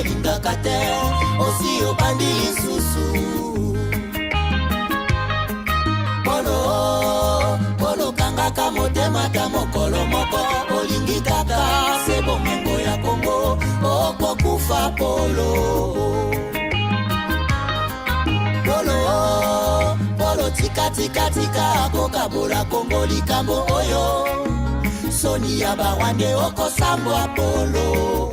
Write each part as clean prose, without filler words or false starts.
olingaka te osi obandi lisusu. Polo kangaka motema ta mokolo moko olingi kaka se bomengo ya Kongo okokufa Polo. Polo tika kokabola Kongo likambo oyo soni ya bawande okosambwa Polo.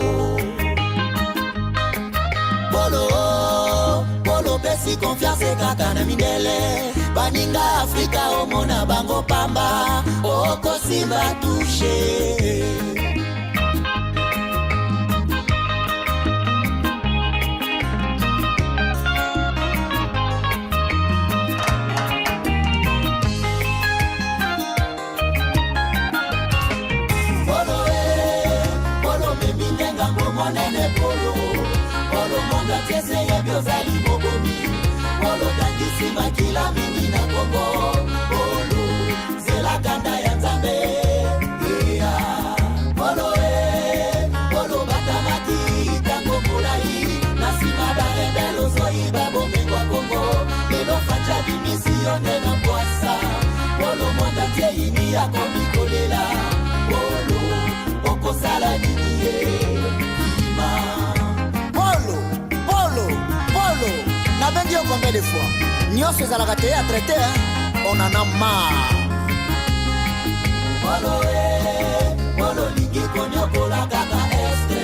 Polo pesi confiance kaka na mindele baninga Afrika omona bango pamba okosimba touche. Polo monga tiese ya biozali bobomi. Polo tangisi makila mingi na Kongo. Polo zela kanda ya Nzambe. Polo batamaki tango mulai. Nasima barebelo zoi babomengo Kongo. Lelo facha dimisione na kwasa. Polo monga tie ini ya komikolela. Polo okosala nini na bengi yo combien de fois nyonso ezalaka te à traiter on en a marre. Polo lingi konyokola kaka este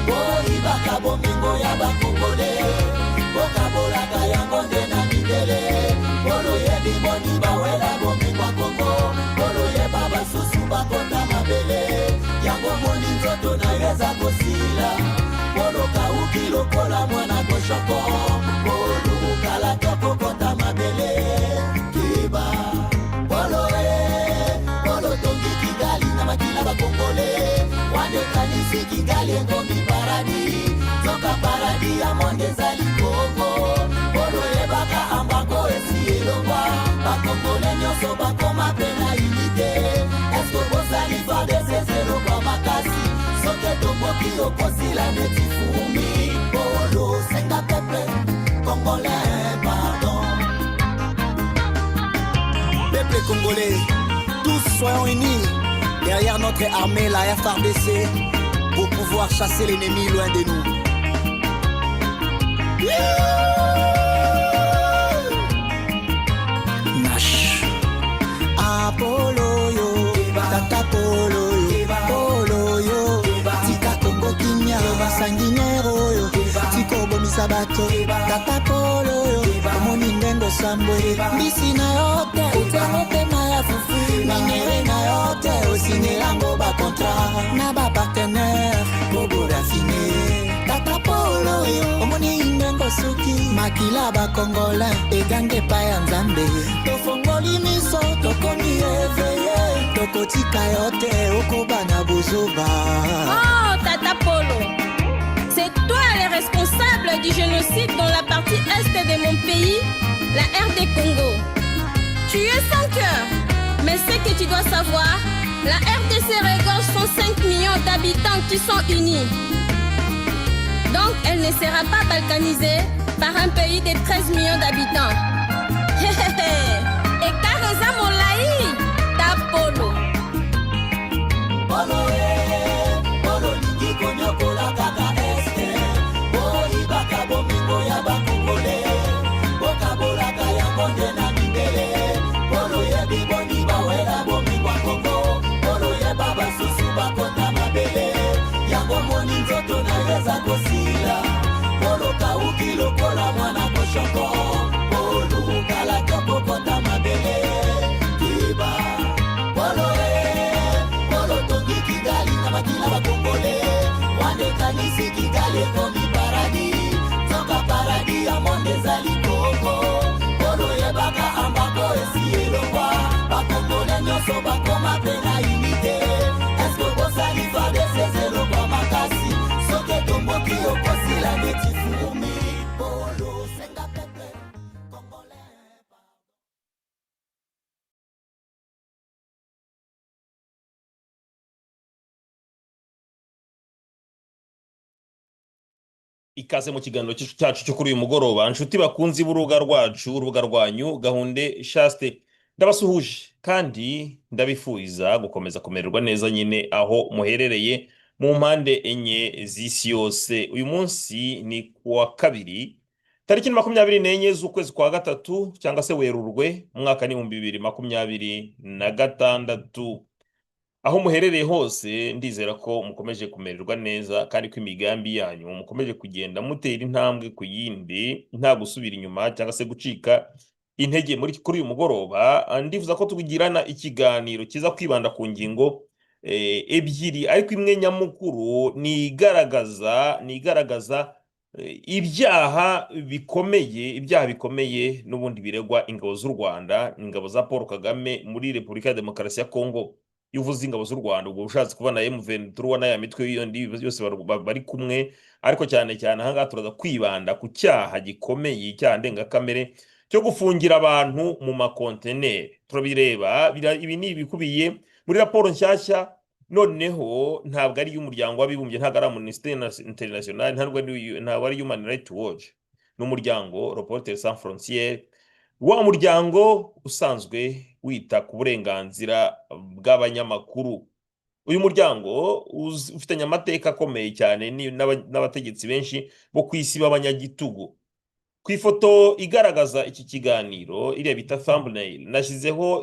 boyibaka bomengo ya bakongole bokabolaka yango nde na mindele. Polo yebi boni bawela bomengo ya Kongo. Polo yeba basusu bakota mabele yango moni nzoto na yo eza kosila. Polo kauki lokola mwana koshoko. Polo kalaka kokota mabele kiba. Polo tongi Kigali na makila bakongole. Wande kanisi Kigali engomi paradi. Zoka paradi ya monde zali Kongo. Polo yebaka ambako esi elongwa. Bakongole nyoso bakoma pena unité. Esko bozali fade sezelo kwa makasi. Soke tomboki okosila neti fumi. Polo senga peuple congolais pardon. Peuple congolais, tous soyons unis derrière notre armée, la FARDC, pour pouvoir chasser l'ennemi loin de nous. Nash Apollo yo, Tata Polo yo, Polo yo, Tika Kongo Kinya, Sanguinero yo, Tiko Bomisa Bato, Tata Polo yo, Moni Ndendo Sambwe, Mbisi na yote, Utemote maya fufu, Minere na yote, Osine lango ba contrat, na ba partenaire, Bobo raffiné, Tata Polo yo, Moni Ndengo Suki, Makila ba Congolais, Egange pa ya Nzambe, Tofongoli miso, Tokomi éveillé, Tokotika yote, Okoba na bozoba. Oh, Tata Polo, c'est toi le responsable du génocide dans la partie est de mon pays, la RD Congo. Tu es sans cœur, mais ce que tu dois savoir, la RDC regorge 105 millions d'habitants qui sont unis. Donc elle ne sera pas balkanisée par un pays de 13 millions d'habitants. Et Kareza Molaï, ta Polo. Polo lingi konyokola kaka este. Boyibaka bomengo ya bakongole. Bokabolaka yango nde na mindele. Polo yebi boni bawela bomengo ya Kongo. Polo yeba basusu bakota mabele. Yango moni nzoto na yo eza kosila. Polo kauki lokola mwana koshoko. Polo kalaka kokota mabele kiba. Polo tongi Kigali na makila bakongole. Wande kanisi Kigali ekomi paradi. Zoka paradi ya monde zali Kongo. Polo yebaka ambako esi elongwa. Bakongole nyonso bakoma pena unité. Esko bosali fade sezelo kwa makasi. Soke tomboki okosila neti fumi. Polo senga pepe Congolais. Ikaze mu kiganiro cyacu cyo kuri uyu mugoroba, inshuti bakunzi b'urubuga rwacu, urubuga rwanyu Gahunde Shaste, ndabasuhuje kandi ndabifuriza gukomeza kumererwa neza nyine aho muherereye mu mpande enye z'isi yose. Uyu munsi ni kuwa kabiri tariki 24 z'ukwezi kwa gatatu cyangwa se Werurwe, umwaka ni 2026. Aho muherereye hose ndizera ko mukomeje kumererwa neza kandi ko imigambi yanyu mukomeje kugenda mutera intambwe ku yindi nta gusubira inyuma cyangwa se gucika intege. Kuri uyu mugoroba ndifuza ko tugirana ikiganiro kiza kwibanda ku ngingo ebyiri, ariko imwe nyamukuru ni igaragaza ibyaha bikomeye n'ubundi biregwa ingabo z'u Rwanda, ingabo za Paul Kagame muri Repubulika ya Demokarasi ya Kongo. Iyo uvuze ingabo z'u Rwanda ubwo ushatse kubona M23 na ya mitwe yindi yose bari kumwe, ariko cyane cyane ahangaha turaza kwibanda ku cyaha gikomeye, icyaha ndengakamere cyo gufungira abantu mu makonteneri. Turabireba, ibi ni ibikubiye muri raporo nshyashya, noneho ntabwo ari y'umuryango w'abibumbye, ntabwo ari Amnesty International, ntabwo ari Human Rights Watch, n'umuryango Reporters Sans Frontières, wa muryango usanzwe wita ku burenganzira bw'abanyamakuru. Uyu muryango ufitanye amateka akomeye cyane n'abategetsi benshi bo ku isi b'abanyagitugu. Ku ifoto igaragaza iki kiganiro, iriya bita thumbnail, nashyizeho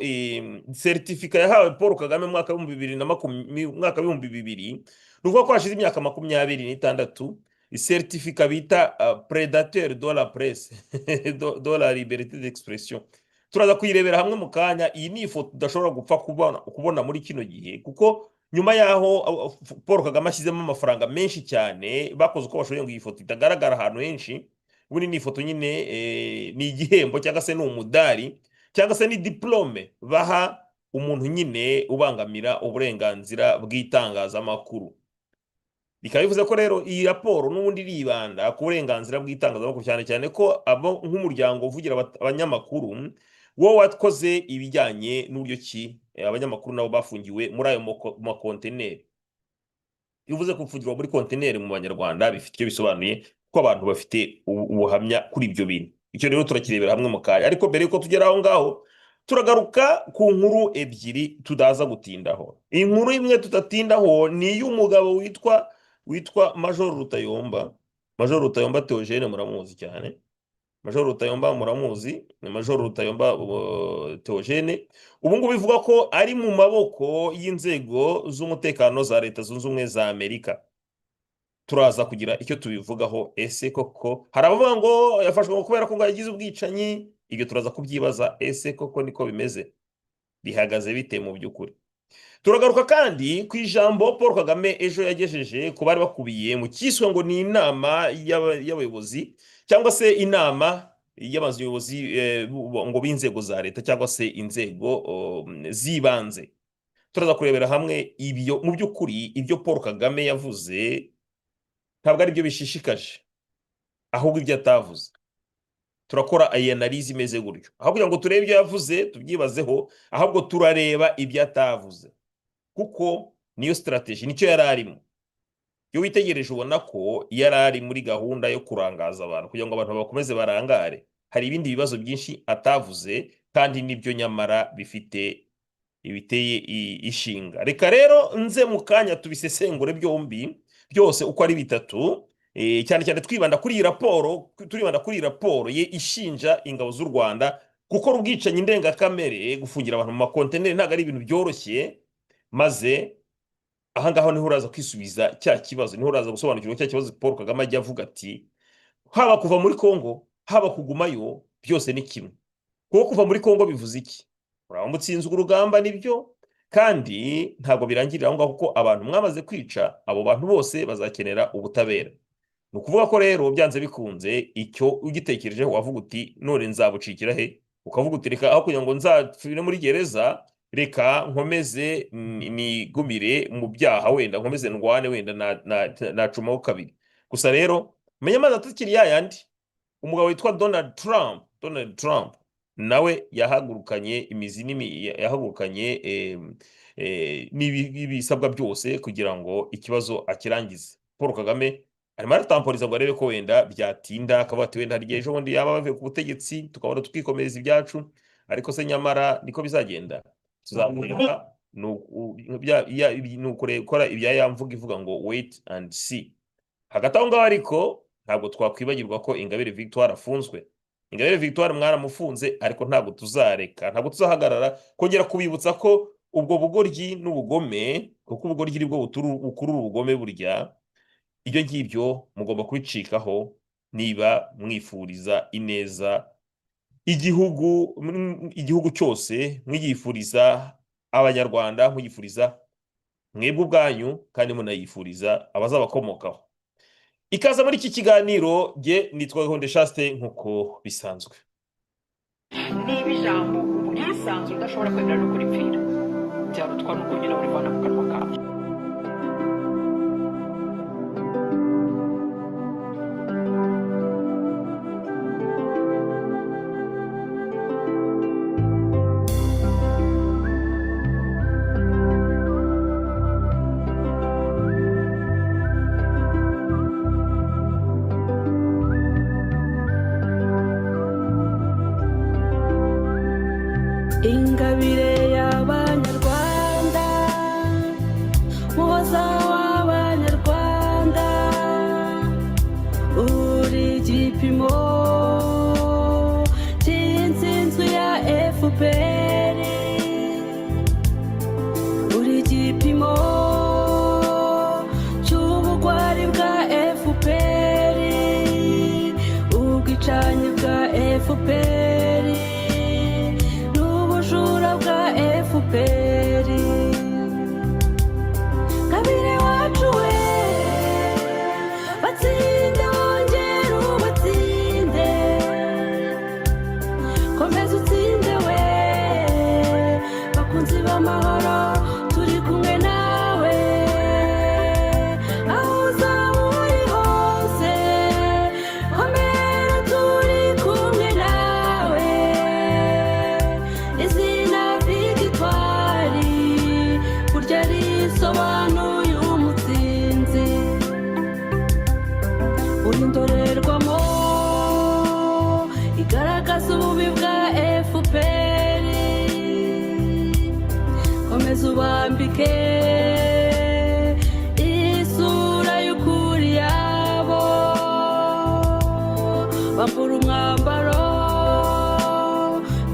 certifica yahawe Paul Kagame mu mwaka w'ibihumbi bibiri, nuvuga ko hashize imyaka 26, certifica bita Predateur de la presse de la liberté d'expression. Turaza kuyirebera hamwe mu kanya. Iyi ni ifoto udashobora gupfa kubona muri kino gihe, kuko nyuma yaho Paul Kagame ashyizemo amafaranga menshi cyane, bakoze uko bashoboye ngo iyi foto itagaragara ahantu henshi. Ubundi ni ifoto nyine ni igihembo cyangwa se ni umudari cyangwa se ni diplome baha umuntu nyine ubangamira uburenganzira bw'itangazamakuru. Bikaba bivuze ko rero iyi raporo n'ubundi iribanda ku burenganzira bw'itangazamakuru, cyane cyane ko abo nk'umuryango uvugira abanyamakuru wo wakoze ibijyanye n'uburyo ki abanyamakuru nabo bafungiwe muri ayo makonteneri. Bivuze ko gufungirwa muri konteneri mu Banyarwanda bifite icyo bisobanuye, ko abantu bafite ubuhamya kuri ibyo bintu. Icyo rero turakirebera hamwe mu kanya, ariko mbere yuko tugera aho ngaho turagaruka ku nkuru ebyiri tudaza gutindaho. Iyi nkuru imwe tudatindaho ni iy'umugabo witwa Major Rutayomba. Major Rutayomba Theogene muramuzi cyane. Major Rutayomba muramuzi, ni Major Rutayomba Theogene. Ubu ngubu bivuga ko ari mu maboko y'inzego z'umutekano za Leta Zunze Ubumwe za Amerika. Turaza kugira icyo tubivugaho. Ese koko hari abavuga ngo yafashwe kubera ko yagize ubwicanyi? Ibyo turaza kubyibaza. Ese koko niko bimeze? Bihagaze bite mu by'ukuri? Turagaruka kandi ku ijambo Paul Kagame ejo yagejeje ku bari bakubiye mu cyiswe ngo ni inama y'abayobozi cyangwa se inama y'abayobozi ngo b'inzego za leta cyangwa se inzego z'ibanze. Turaza kurebera hamwe ibyo mu by'ukuri ibyo Paul Kagame yavuze ntabwo ari byo bishishikaje, ahubwo ibyo atavuze. Turakora iyi analize imeze gutyo, aho kugira ngo turebe ibyo yavuze tubyibazeho, ahubwo turareba ibyo atavuze, kuko niyo strategy, nicyo yari arimo. Iyo witegereje ubona ko yari ari muri gahunda yo kurangaza abantu kugira ngo abantu bakomeze barangare. Hari ibindi bibazo byinshi atavuze kandi nibyo nyamara bifite ibiteye ishinga. Reka rero nze mu kanya tubisesengure byose uko ari bitatu, cyane cyane twibanda kuri iyi raporo ye ishinja ingabo z'u Rwanda gukora ubwicanyi ndengakamere, gufungira abantu mu makonteneri ntabwo ari ibintu byoroshye. Maze ahangaho niho uraza kwisubiza cya kibazo, niho uraza gusobanukirwa cya kibazo Paul Kagame ajya avuga ati haba kuva muri Kongo haba kugumayo byose ni kimwe. Kuko kuva muri Kongo bivuze iki? Uraba mutsinzwe urugamba nibyo, kandi ntabwo birangirira aho ngaho, kuko abantu mwamaze kwica, abo bantu bose bazakenera ubutabera. Ni ukuvuga ko rero byanze bikunze icyo ugitekerejeho wavuga uti none nzabucikira he? Ukavuga uti reka aho kugira ngo nzapfire muri gereza, reka nkomeze nigumire mu byaha, wenda nkomeze ndwane, wenda nacumaho kabiri. Gusa rero menya amazi atakiri yayandi. Umugabo witwa Donald Trump nawe yahagurukanye imizi yahagurukanye n'ibisabwa byose kugira ngo ikibazo akirangize. Paul Kagame arimo aratamporiza ngo arebe ko wenda byatinda, akavuga ati wenda hari igihe ejo bundi yaba bavuye ku butegetsi tukabona twikomereza ibyacu, ariko se nyamara niko bizagenda. Tuzamureba ni ukora ibya ya mvuga ivuga ngo wait and see. Hagati aho ngaho ariko ntabwo twakwibagirwa ko Ingabire Victoire afunzwe. Ingabire Victoire mwaramufunze, ariko ntabwo tuzareka, ntabwo tuzahagarara kongera kubibutsa ko ubwo bugoryi n'ubugome, kuko ubugoryi nibwo bukurura ubugome burya, ibyo ngibyo mugomba kubicikaho niba mwifuriza ineza igihugu cyose, mwigifuriza abanyarwanda, mwigifuriza mwebwe ubwanyu, kandi munayifuriza abazabakomokaho. Ikaza muri iki kiganiro, nge nitwa Gahonde Chaste nkuko bisanzwe. Niba ijambo ubwisanzure udashobora kwemera no kuripfira, byarutwa n'uko nyine urivana mu kanwa kawe. Ingabire y'Abanyarwanda, muhoza w'Abanyarwanda, uri igipimo cy'intsinzi ya FPR, uri igipimo cy'ubugwari bwa FPR, ubwicanyi bwa FPR, FPR. Ngabire wacu we, batsinde wongere ubatsinde, komeza utsinde we, bakunzi b'amahoro turi kumwe nawe, aho uzaba uri hose, komera turi kumwe nawe, izina Victoire burya risobanuye umutsinzi, uri indorerwamo igaragaza ububi bwa FPR, komeza ubambike isura y'ukuri yabo, bambura umwambaro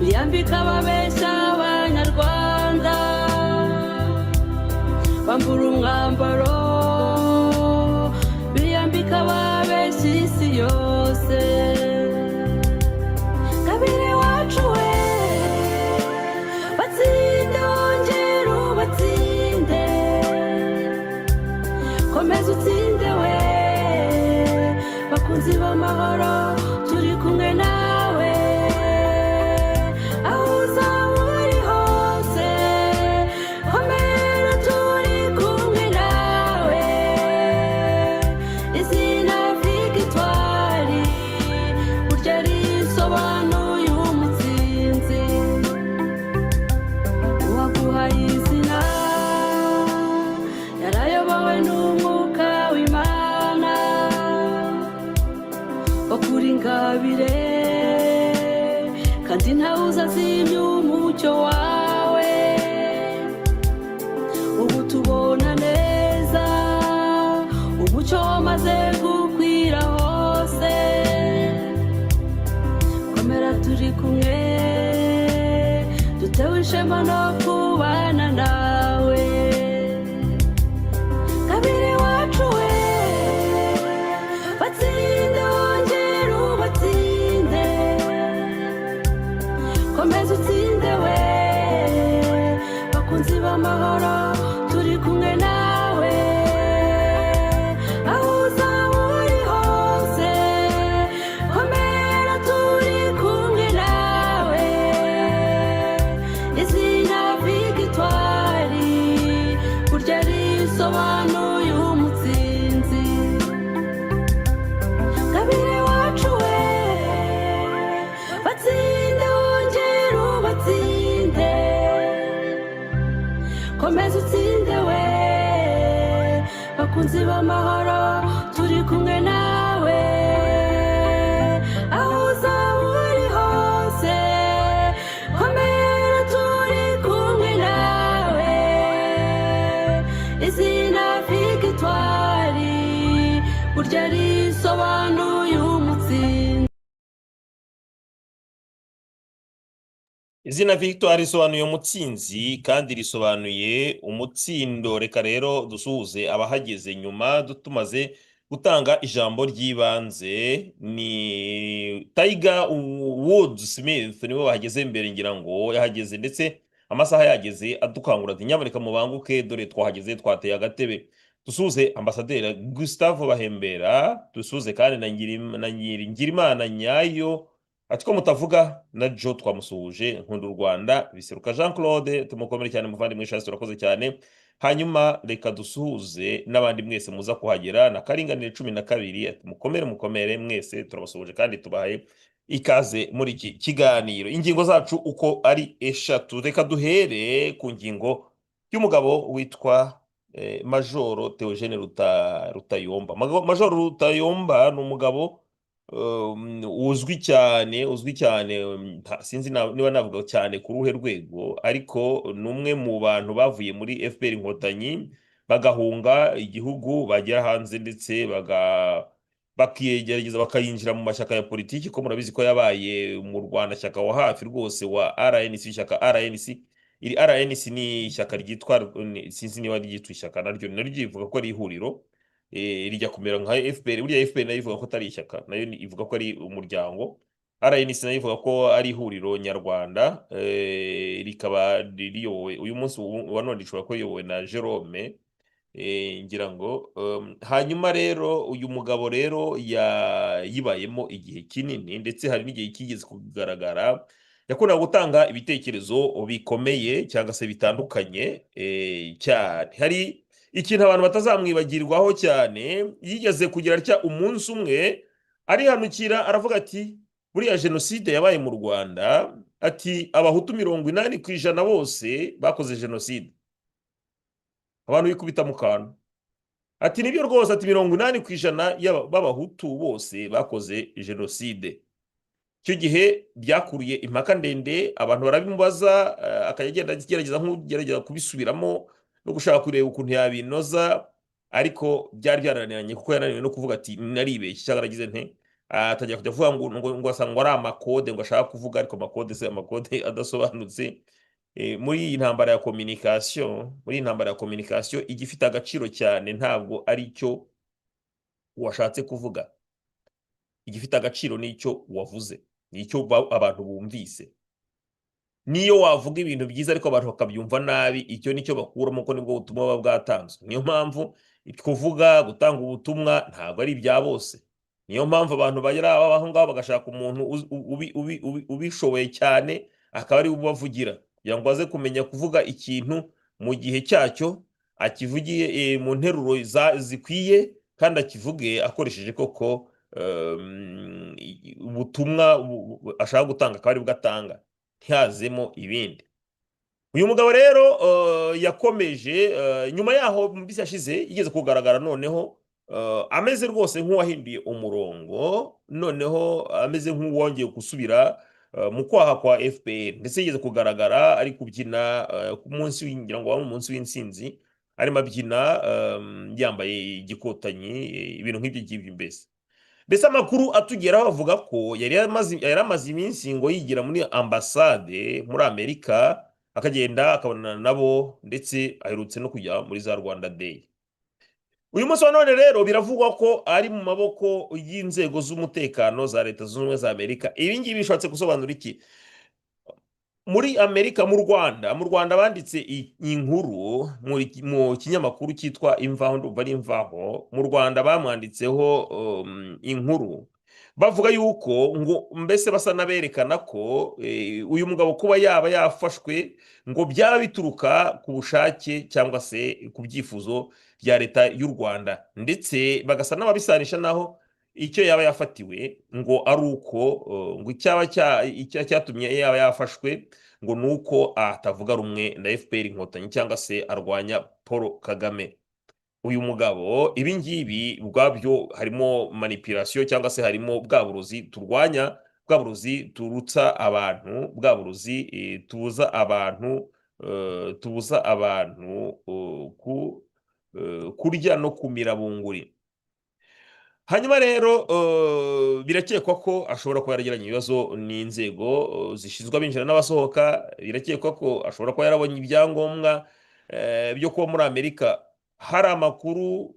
biyambika babeshya Abanyarwanda, bambura umwambaro biyambika babeshya isi yose. Ngabire wacu we, batsinde wongere ubatsinde, komeza utsinde we, bakunzi b'amahoro turi kumwe nawe, aho uzaba uri hose, komera turi kumwe nawe, izina Victoire burya risobanuye umutsinzi, uwaguhaye izina yarayobowe n'umwuka w'Imana, bakura Ingabire kandi ntawe uzazimya umucyo wawe, ubu tubona neza umucyo wamaze gukwira hose, komera turi kumwe, dutewe ishema no kubana nawe. Ngabire wacu we, batsinde wongere ubatsinde, komeza utsinde we, bakunzi b'amahoro turi kumwe nawe, aho uzaba uri hose, komera turi kumwe nawe, izina Victoire burya risobanuye umutsinzi. Ngabire wacu we, batsinde wongere ubatsinde, komeza utsinde we, bakunzi b'amahoro turi kumwe risobanuye umutsinzi. izina Victoire risobanuye umutsinzi kandi risobanuye umutsindo. Reka rero dusuhuze abahageze nyuma tumaze gutanga ijambo ry'ibanze. Ni Tiger Woods Smith niwe bahageze mbere, ngira ngo yahageze ndetse amasaha yageze adukangura ati nyamuneka mubanguke dore twahageze twateye agatebe. Dusuhuze ambasaderi Gustave Bahembera, dusuhuze kandi na Ngirimana Nyayo ati ko mutavuga na Jo twamusuhuje. Nkunda u Rwanda Biseruka Jean Claude, tumukomere cyane muvandimwe Charles, turakoze cyane. Hanyuma reka dusuhuze n'abandi mwese muza kuhagera na Karinganire 12 ati mukomere mwese, turabasuhuje kandi tubahaye ikaze muri iki kiganiro. Ingingo zacu uko ari eshatu, reka duhere ku ngingo y'umugabo witwa Majoro Theogene Rutayomba. Majoro Rutayomba ni umugabo uzwi cyane sinzi niba navuga cyane ku ruhe rwego, ariko ni umwe mu bantu bavuye muri FPR Inkotanyi bagahunga igihugu bagera hanze ndetse bakiyegerageza bakayinjira mu mashyaka ya politiki, ko murabizi ko yabaye mu Rwanda shyaka wa hafi rwose wa RNC, ishyaka RNC. Iri RNC ni ishyaka ryitwa, sinzi niba ryitwa ishyaka naryo rivuga ko ari ihuriro rijya kumera nka FPR. Buriya FPR nayo ivuga ko atari ishyaka, nayo ivuga ko ari umuryango. RNC nayo ivuga ko ari ihuriro nyarwanda, rikaba riyobowe uyu munsi wa none rishobora ko riyobowe na Jerome, ngira ngo. Hanyuma rero uyu mugabo rero yibayemo igihe kinini ndetse hari n'igihe kigeze kugaragara yakundaga gutanga ibitekerezo bikomeye cyangwa se bitandukanye cyane. Hari ikintu abantu batazamwibagirwaho cyane, yigeze kugira atya umunsi umwe arihanukira aravuga ati buriya jenoside yabaye mu Rwanda, ati abahutu 80% bose bakoze jenoside. Abantu bikubita mu kantu ati nibyo rwose, ati 80% b'abahutu bose bakoze jenoside. Icyo gihe byakuruye impaka ndende, abantu barabimubaza, akagenda agerageza nk'ugerageza kubisubiramo no gushaka kureba ukuntu yabinoza, ariko byari byarananiranye kuko yananiwe no kuvuga ati naribeshye cyangwa aragize nte, atajya kujya kuvuga ngo asanga ari amakode ngo ashaka kuvuga, ariko amakode adasobanutse. Muri iyi ntambara ya communication igifite agaciro cyane ntabwo ari cyo washatse kuvuga, igifite agaciro n'icyo wavuze, n'icyo abantu bumvise. Niyo wavuga ibintu byiza ariko abantu bakabyumva nabi, icyo nicyo bakuramo ko nibwo butumwa buba bwatanzwe. Niyo mpamvu kuvuga gutanga ubutumwa ntabwo ari ibya bose. Niyo mpamvu abantu bagera aho ngaho bagashaka umuntu ubishoboye cyane akaba ari ubavugira, kugira ngo aze kumenya kuvuga ikintu mu gihe cyacyo, akivugiye mu nteruro zikwiye kandi akivuge akoresheje koko ubutumwa ashaka gutanga akaba ari bwo atanga, ntihazemo ibindi. Uyu mugabo rero yakomeje nyuma yaho mbisi yashize yigeze kugaragara noneho ameze rwose nk'uwahinduye umurongo, noneho ameze nk'uwongeye gusubira mu kwaha kwa FPR, ndetse yigeze kugaragara ari kubyina ku munsi ngira ngo umunsi w'intsinzi, arimo abyina yambaye igikotanyi, ibintu nk'ibyo ngibyo. Mbese amakuru atugeraho avuga ko yari amaze iminsi ngo yigira muri ambasade muri Amerika, akagenda akabonana nabo ndetse aherutse no kujya muri za Rwanda Day. Uyu munsi wa none rero biravugwa ko ari mu maboko y'inzego z'umutekano za Leta Zunze Ubumwe za Amerika. Ibi ngibi bishatse gusobanura iki? Muri Amerika, mu Rwanda banditse inkuru mu kinyamakuru cyitwa Imvaho, bari Imvaho mu Rwanda bamwanditseho inkuru bavuga yuko ngo mbese basa naberekana ko uyu mugabo kuba yaba yafashwe ngo byaba bituruka ku bushake cyangwa se ku byifuzo bya Leta y'u Rwanda, ndetse bagasa n'ababisanisha naho icyo yaba yafatiwe ngo ari uko ngo icyatumye yaba yafashwe ngo nuko atavuga rumwe na FPR Inkotanyi cyangwa se arwanya Paul Kagame. Uyu mugabo ibi ngibi ubwabyo harimo manipulation cyangwa se harimo bwa burozi turwanya, bwa burozi turutsa abantu, bwa burozi tubuza abantu kurya no kumira bunguri. hanyuma rero birakekwa ko ashobora kuba yaragiranye ibibazo n'inzego zishinzwe abinjira n'abasohoka. Birakekwa ko ashobora kuba yarabonye ibyangombwa byo kuba muri Amerika. Hari amakuru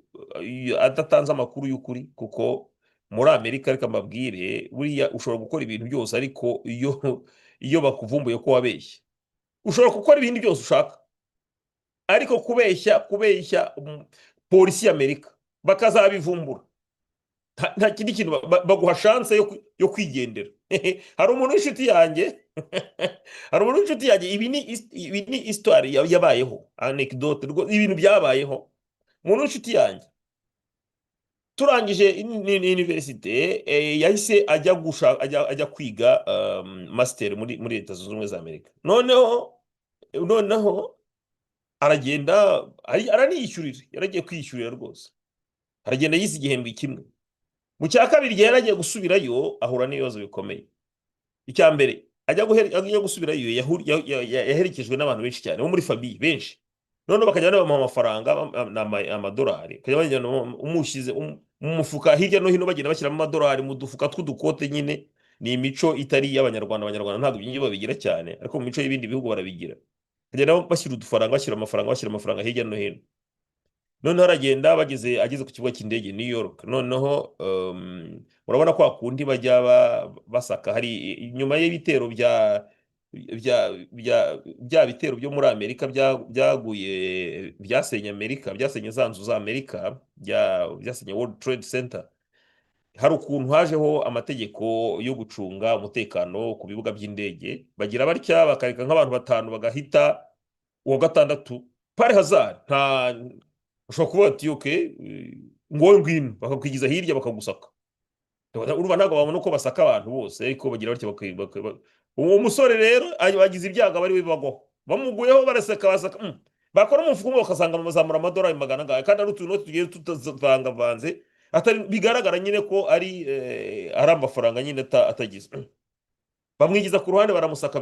adatanze amakuru y'ukuri, kuko muri Amerika reka mbabwire, buriya ushobora gukora ibintu byose, ariko iyo bakuvumbuye ko wabeshye, ushobora gukora ibindi byose ushaka, ariko kubeshya polisi y'Amerika bakazabivumbura, nta kindi kintu baguha chance yo kwigendera. Hari umuntu w'inshuti yanjye hari umuntu w'inshuti yanjye, ibi ni histoire yabayeho, anecdote, ibintu byabayeho. Umuntu w'inshuti yanjye turangije universite, yahise ajya kwiga master muri Leta Zunze Ubumwe za Amerika. Noneho aragenda araniyishyurira, yaragiye kwiyishyurira rwose, aragenda yize igihembwe kimwe. Mu cya kabiri gihe yaragiye gusubirayo, ahura n'ibibazo bikomeye. Icya mbere ajya gusubirayo, yaherekejwe n'abantu benshi cyane bo muri famille benshi. None bakajya bamuha amafaranga, amadolari, bakajya bagenda umushyize mu mufuka hirya no hino, bagenda bashyiramo amadolari mu dufuka tw'udukote. Nyine ni imico itari y'Abanyarwanda. Abanyarwanda ntabwo ibyo babigira cyane, ariko mu mico y'ibindi bihugu barabigira. Bagenda bashyira udufaranga, bashyira amafaranga hirya no hino. Noneho aragenda ageze ku kibuga cy'indege New York. Noneho urabona ko akundi bajya basaka, hari nyuma y'ibitero bya bitero byo muri Amerika byaguye, byasenye Amerika, byasenye za nzu za Amerika, byasenye World Trade Center. Hari ukuntu hajeho amategeko yo gucunga umutekano ku bibuga by'indege, bagira batya bakareka nk'abantu 5 bagahita uwa gatandatu pare hazard. Ushobora kuba ati okay, ngo ngwino, bakakwigiza hirya bakagusaka. Urumva ntabwo babona uko basaka abantu bose, ariko bagira batya uwo musore rero bagize ibyago, bari bibagwaho, bamuguyeho baraseka, bakora umufuko bakasanga bazamura amadolari 100, kandi ari utuntu tugiye tutavangavanze, atari bigaragara nyine ko ari amafaranga nyine atagize. Bamwigiza ku ruhande, baramusaka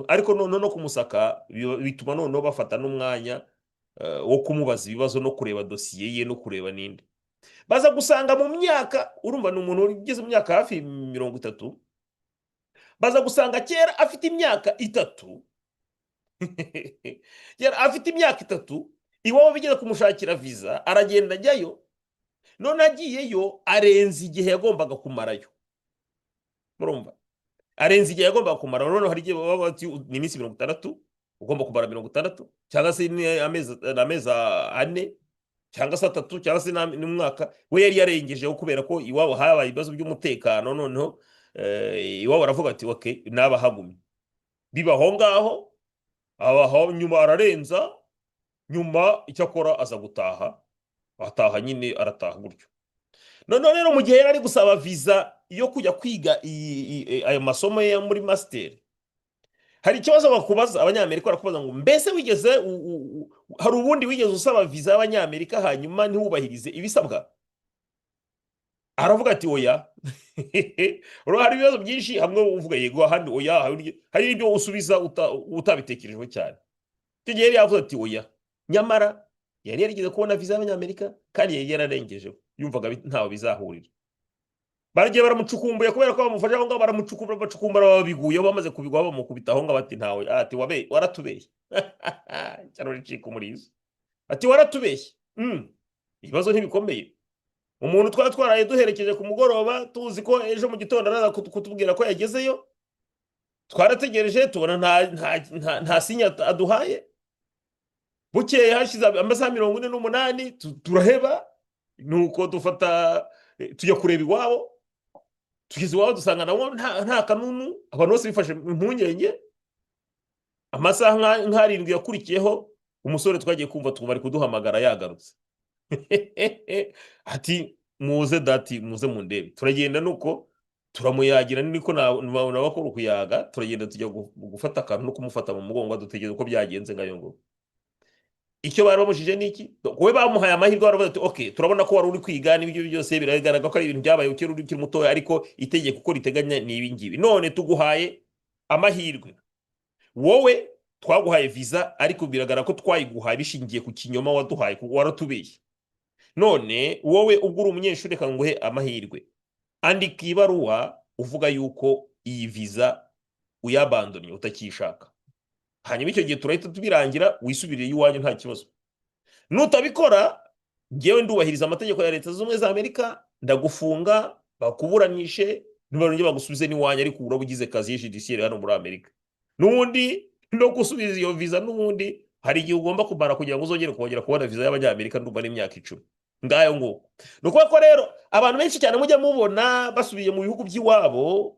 ariko no kumusaka bituma noneho bafata n'umwanya wo kumubaza ibibazo no kureba dosiye ye no kureba ninde. Baza gusanga mu myaka, urumva ni umuntu ugeze mu myaka hafi 30, baza gusanga kera afite imyaka 3 kera afite imyaka 3, iwabo bigeze kumushakira visa, aragenda ajyayo. None agiyeyo arenze igihe yagombaga kumarayo. Murumva, arenze igihe yagombaga kumara. None hari igihe baba bati ni iminsi 60, ugomba kumara 60, cyangwa se ni amezi 4, cyangwa se 3, cyangwa se n'umwaka. We yari yarengejeho kubera ko iwabo habaye ibibazo by'umutekano. Noneho iwabo baravuga ati okay, nabahagumye bibaho ngaho, abaho nyuma ararenza, nyuma icyakora aza gutaha, ataha nyine arataha gutyo. None rero mu gihe yari ari gusaba visa yo kujya kwiga ayo masomo ye muri master, hari ikibazo bakubaza, Abanyamerika barakubaza ngo mbese wigeze hari ubundi wigeze usaba visa y'Abanyamerika hanyuma ntiwubahirize ibisabwa? Aravuga ati oya. Hari ibibazo byinshi, hamwe uvuga yego, ahandi oya, hari ibyo usubiza utabitekerejeho cyane. Icyo gihe yari yavuze ati oya, nyamara yari yarigeze kubona visa y'Abanyamerika kandi yari yararengejeho, yumvaga ntaho bizahurira. Baragiye baramucukumbuye kubera ko bamufasha aho ngaho, bacukumbura babiguyeho, bamaze kubigwa bamukubita aho ngaho, bati ntawe, ati waratubeshye. Cyaro ricika umurizo, ati waratubeshye. Ibibazo ntibikomeye. Umuntu twaraye duherekeje ku mugoroba, tuzi ko ejo mu gitondo araza kutubwira ko yagezeyo, twarategereje tubona nta sinya aduhaye. Bukeye hashize amasaha 48, turaheba, nuko dufata tujya kureba iwabo. Tugeze iwabo dusanga nabo nta kanunu, abantu bose bifashe impungenge. Amasaha nka 7 yakurikiyeho, umusore twagiye kumva twumva ari kuduhamagara yagarutse. Ati muze dati, muze mundebe. Turagenda nuko turamuyagira, niko nabakora kuyaga, turagenda tujya gufata akantu no kumufata mu mugongo, dutegereza uko byagenze ngayo ngo. Icyo bari bamujije niki? Wowe bamuhaye amahirwe, baravuga ati okay, turabona ko wari uri kwiga n'ibyo byose biragaragara ko ari ibintu byabaye ukiri uri mutoya, ariko itegeko uko riteganya ni ibi ngibi. None tuguhaye amahirwe, wowe twaguhaye visa, ariko biragaragara ko twayiguhaye bishingiye ku kinyoma waduhaye, waratubeshye. none wowe ubwo uri umunyeshuri reka nguhe amahirwe, andika ibaruwa uvuga yuko iyi visa uyabandonye utakishaka, hanyuma icyo gihe turahita tubirangira wisubirire iwanyu nta kibazo. Nutabikora ngewe ndubahiriza amategeko ya leta zunze ubumwe za Amerika, ndagufunga bakuburanishe nibarongera bagusubize n'iwanyu, ariko uraba ugize kazi judiciaire hano muri Amerika. N'ubundi no gusubiza iyo visa n'ubundi hari igihe ugomba kumara kugira ngo uzongere kongera kubona visa y'abanyamerika ndumva n'imyaka 10. Ngayo nguko nuko ko rero abantu benshi cyane mujya mubona basubiye mu bihugu by'iwabo,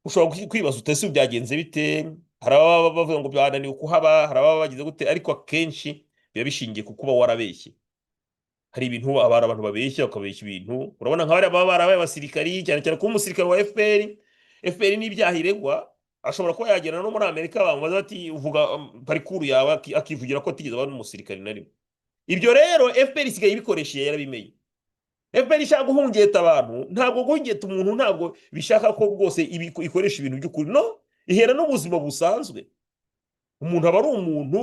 ushobora kwibaza utese byagenze bite, hari ababa bavuga ngo byananiwe kuhaba, hari ababa bagize gute, ariko akenshi biba bishingiye ku kuba warabeshye. Hari ibintu abantu babeshya bakabeshya ibintu, urabona nka bari baba barabaye abasirikari, cyane cyane kuba umusirikare wa FPR n'ibyaha iregwa, ashobora kuba yagera no muri Amerika bamubaza bati uvuga parikuru yawe, akivugira ko atigeze aba n'umusirikare na rimwe. Ibyo rero FPR isigaye ibikoresheje yarabimenye. FPR ishaka guhungeta abantu, ntabwo guhungeta umuntu ntabwo bishaka ko rwose ikoresha ibintu by'ukuri, no, ihera n'ubuzima busanzwe. Umuntu aba ari umuntu,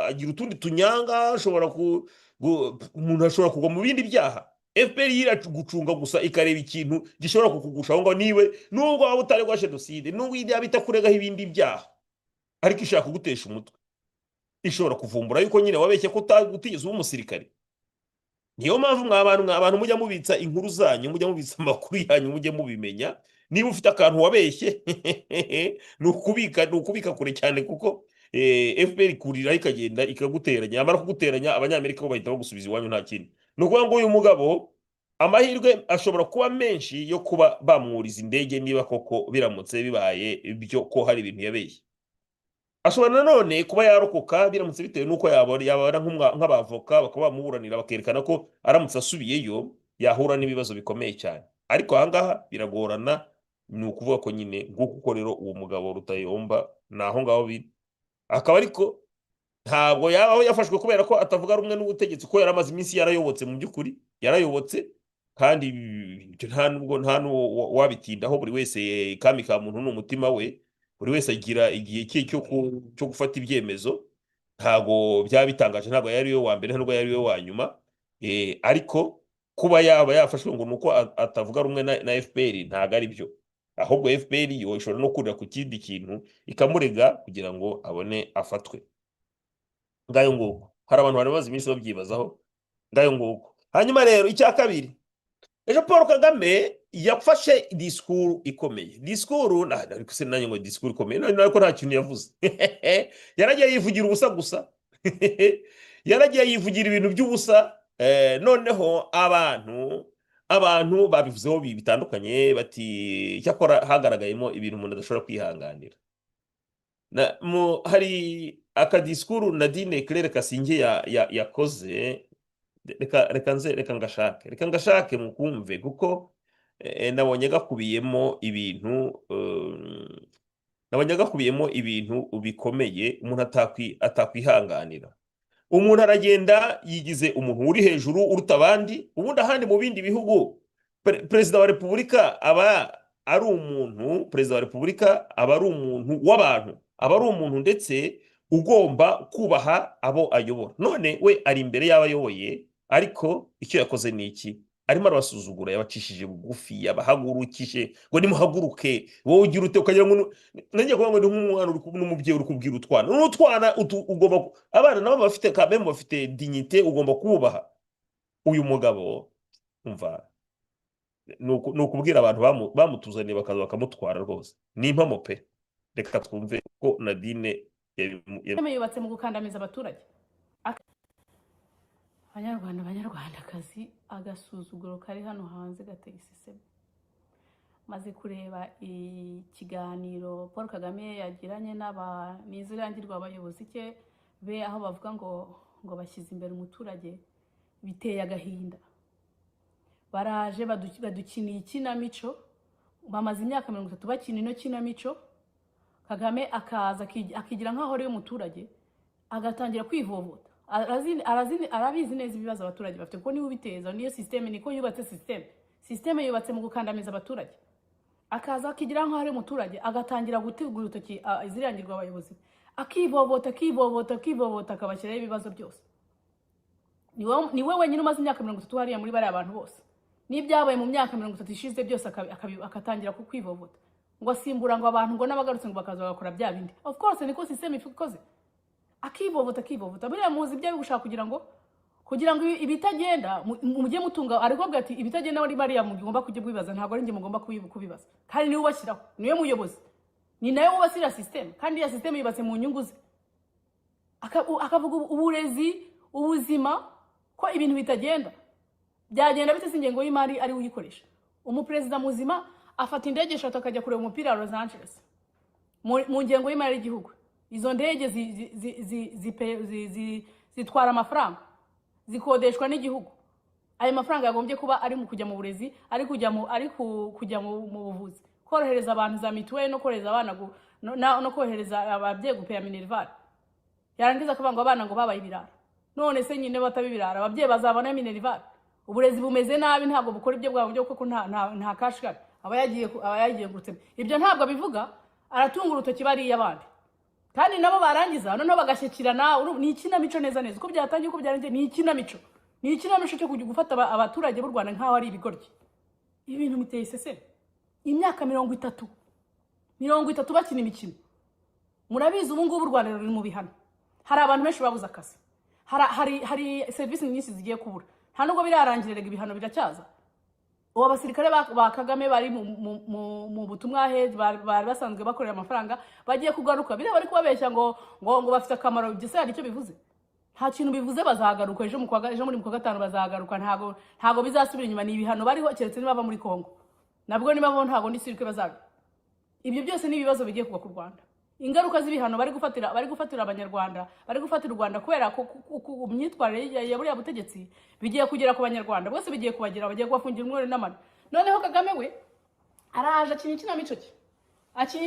agira utundi tunyanga, ashobora umuntu ashobora kugwa mu bindi byaha. FPR iragucunga gusa ikareba ikintu gishobora kukugusha aho ngo niwe nubwo waba utari gwa genocide, nubwo yabita kuregaho ibindi byaha, ariko ishaka kugutesha umutwe. Ishobora kuvumbura yuko nyine wabeshye ko utigeze uba umusirikare. Niyo mpamvu abantu mujya mubitsa inkuru zanyu, mujya mubitsa amakuru yanyu, mujye mubimenya. Niba ufite akantu wabeshye nukubika kure cyane, kuko FPR ikurira ikagenda ikaguteranya, amara kuguteranya abanyamerika bo bahita bagusubiza iwanyu nta kindi. Nukuvuga ngo uyu mugabo amahirwe ashobora kuba menshi yo kuba bamwuriza indege niba koko biramutse bibaye ibyo ko hari ibintu yabeshye. Ashobora nanone kuba yarokoka biramutse bitewe nuko yabara nk'abavoka bakaba bamuburanira bakerekana ko aramutse asubiyeyo yahura n'ibibazo bikomeye cyane. Ariko ahangaha biragorana, ni ukuvuga ko nyine nguko rero uwo mugabo Rutayomba naho ngaho akaba ariko ntabwo yabaho yafashwe kubera ko atavuga rumwe n'ubutegetsi, ko yaramaze iminsi yarayobotse, mu by'ukuri yarayobotse, kandi nta nubwo wabitindaho. Buri wese kami ka muntu n'umutima we, buri wese agira igihe cye cyo gufata ibyemezo. Ntago byaba bitangaje, ntago yari yo wa mbere, ntago yari yo wa nyuma, ariko kuba yaba yafashwe ngo nuko atavuga rumwe na FPR ntago ari byo. Ahubwo FPR yo ishobora no kurira ku kindi kintu ikamurega kugira ngo abone afatwe. Ngayo nguko hari abantu bari bazi iminsi babyibazaho. Ngayo nguko. Hanyuma rero icya kabiri, ejo Paul Kagame yafashe disikuru ikomeye. Disikuru ariko se nanjye ngo disikuru ikomeye nako nta kintu yavuze. Yaragiye yivugira ubusa gusa. Yaragiye yivugira ibintu by'ubusa. Noneho abantu babivuzeho bitandukanye, bati cyakora hagaragayemo ibintu umuntu adashobora kwihanganira. Hari akadisikuru Nadine Claire Kasinge yakoze, reka ngashake mukumve, kuko nabonye gakubiyemo ibintu bikomeye umuntu atakwihanganira. Umuntu aragenda yigize umuntu uri hejuru uruta abandi. Ubundi ahandi mu bindi bihugu perezida wa repubulika aba ari umuntu, perezida wa repubulika aba ari umuntu w'abantu, aba ari umuntu ndetse ugomba kubaha abo ayobora. None we ari imbere y'abayoboye, ariko icyo yakoze ni iki? Arimo arabasuzugura, yabacishije bugufi, yabahagurukije ngo nimuhaguruke, wowe ugira ute, ukagira ngo nanjye kuvuga ngo ni nk'umwana n'umubyeyi uri kubwira utwana. N'utwana ugomba, abana nabo bafite kameme, bafite dignité, ugomba kubaha. Uyu mugabo umva nukubwira abantu bamutuzaniye bakaza bakamutwara rwose. Ni impamo pe. Reka twumve ko Nadine yubatse mu gukandamiza abaturage. Abanyarwandakazi, agasuzuguro kari hano hanze gateye iseseme. Maze kureba ikiganiro Paul Kagame yagiranye n'izirangirwa abayobozi ke be, aho bavuga ngo bashyize imbere umuturage, biteye agahinda. Baraje badukiniye ikinamico, bamaze imyaka 30 bakina ino kinamico. Kagame akaza akigira nkaho ari umuturage, agatangira kwivovota. Arabizi neza ibibazo abaturage bafite, kuko niwe ubiteza. Niyo systeme, niko yubatse systeme yubatse mu gukandamiza abaturage. Akaza akigira nkaho ari umuturage, agatangira gutegura urutoki izirangirwa abayobozi, akivovota akabashyiraho ibibazo byose. niwe wenyine umaze imyaka 30 hariya muri bari abantu bose n'ibyabaye mu myaka 30 ishize byose akatangira kukwivovota ngo asimbura ngo abantu ngo n'abagarutse ngo bakaza bagakora bya bindi. Of course niko system ikoze, akivovota buriya muzi ibyo gushaka kugira ngo ibitagenda mujye mutunga. Ariko bwa ati ibitagenda muri bariya mugomba kujya bwibaza, ntabwo ari nge mugomba kubibaza, kandi niwe ubashyiraho, niwe muyobozi, ni nawe ubashyira system, kandi ya system yubatse mu nyungu ze. Akavuga uburezi, ubuzima, ko ibintu bitagenda byagenda bite singengo y'imari ari uyikoresha. Umuperezida muzima afata indege 3 akajya kureba umupira wa Los Angeles mu ngengo y'imari y'igihugu. Izo ndege zitwara amafaranga, zikodeshwa n'igihugu. Ayo mafaranga yagombye kuba ari mu kujya mu burezi, ari kujya mu buvuzi, korohereza abantu za mituweli no korohereza abana no korohereza ababyeyi gupeya minerval. Yarangiza akabanga abana ngo babaye ibirara. None se nyine batabibirara ababyeyi bazabona minerval. Uburezi bumeze nabi, ntabwo bukora ibyo bwabo byo kuko nta kashikari abayagiye gutsema. Ibyo ntabwo bivuga, aratunga urutoki bari y'abandi. Kandi nabo barangiza noneho bagashyikirana. Ni ikinamico neza uko byatangiye, uko byarangiye ni ikinamico. Ni ikinamico cyo kujya gufata abaturage b'u Rwanda nkaho ari ibigoryi. Ibintu miteye isese. Imyaka 30 bakina imikino. Murabizi ubu ngubu u Rwanda ruri mu bihano. Hari abantu benshi babuze akazi. Hari service nyinshi zigiye kubura. Nta nubwo birarangiriraga ibihano biracyaza. Uwo basirikare ba Kagame bari mu butumwa bari basanzwe bakorera amafaranga bagiye kugaruka. Bire bari kubabeshya ngo bafite akamaro, gise hari icyo bivuze. Nta kintu bivuze, bazagaruka ejo muri mu kwa gatanu bazagaruka. Ntago bizasubira inyuma, ni ibihano bariho keretse niba bava muri Kongo. Nabwo niba bo ntago ndi sirike bazaga. Ibyo byose ni ibibazo bigiye kuba ku Rwanda. Ingaruka z'ibihano bari gufatira abanyarwanda, bari gufatira u Rwanda kubera ko imyitwarire ya buriya butegetsi bigiye kugera ku banyarwanda bose, bigiye kubagira, bagiye kubafungira umwere n'amano. Noneho Kagame we araje akinya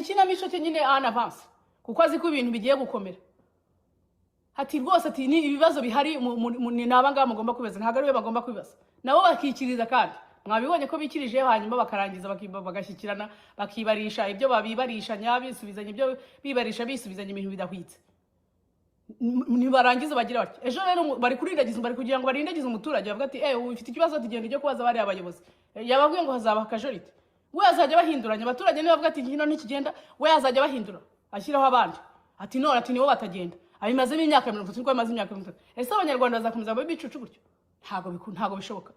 ikinamico cye nyine en avance, kuko azi ko ibintu bigiye gukomera. Ati rwose ati ni ibibazo bihari ni nabanga mugomba kwibaza, ntago ari we bagomba kwibaza. Nabo bakikiriza, kandi mwabibonye ko bikirije hanyuma bakarangiza bagashyikirana, bakibarisha ibyo babibarisha nyabisubizanya, ibyo bibarisha bisubizanya ibintu bidahwitse. Nibarangiza bagira bati ejo rero bari kugira ngo barindagize umuturage, bavuga ati ufite ikibazo tugenda ujye kubaza bari abayobozi. Yababwiye ngo hazaba akajorite, we azajya bahinduranya abaturage. Niba bavuga ati hino ntikigenda, we azajya bahindura ashyiraho abandi. Ati none ati nibo batagenda. Abimazemo imyaka 30, niko bamaze imyaka 30. Ese abanyarwanda bazakomeza babicucu gutyo? Ntago bishoboka.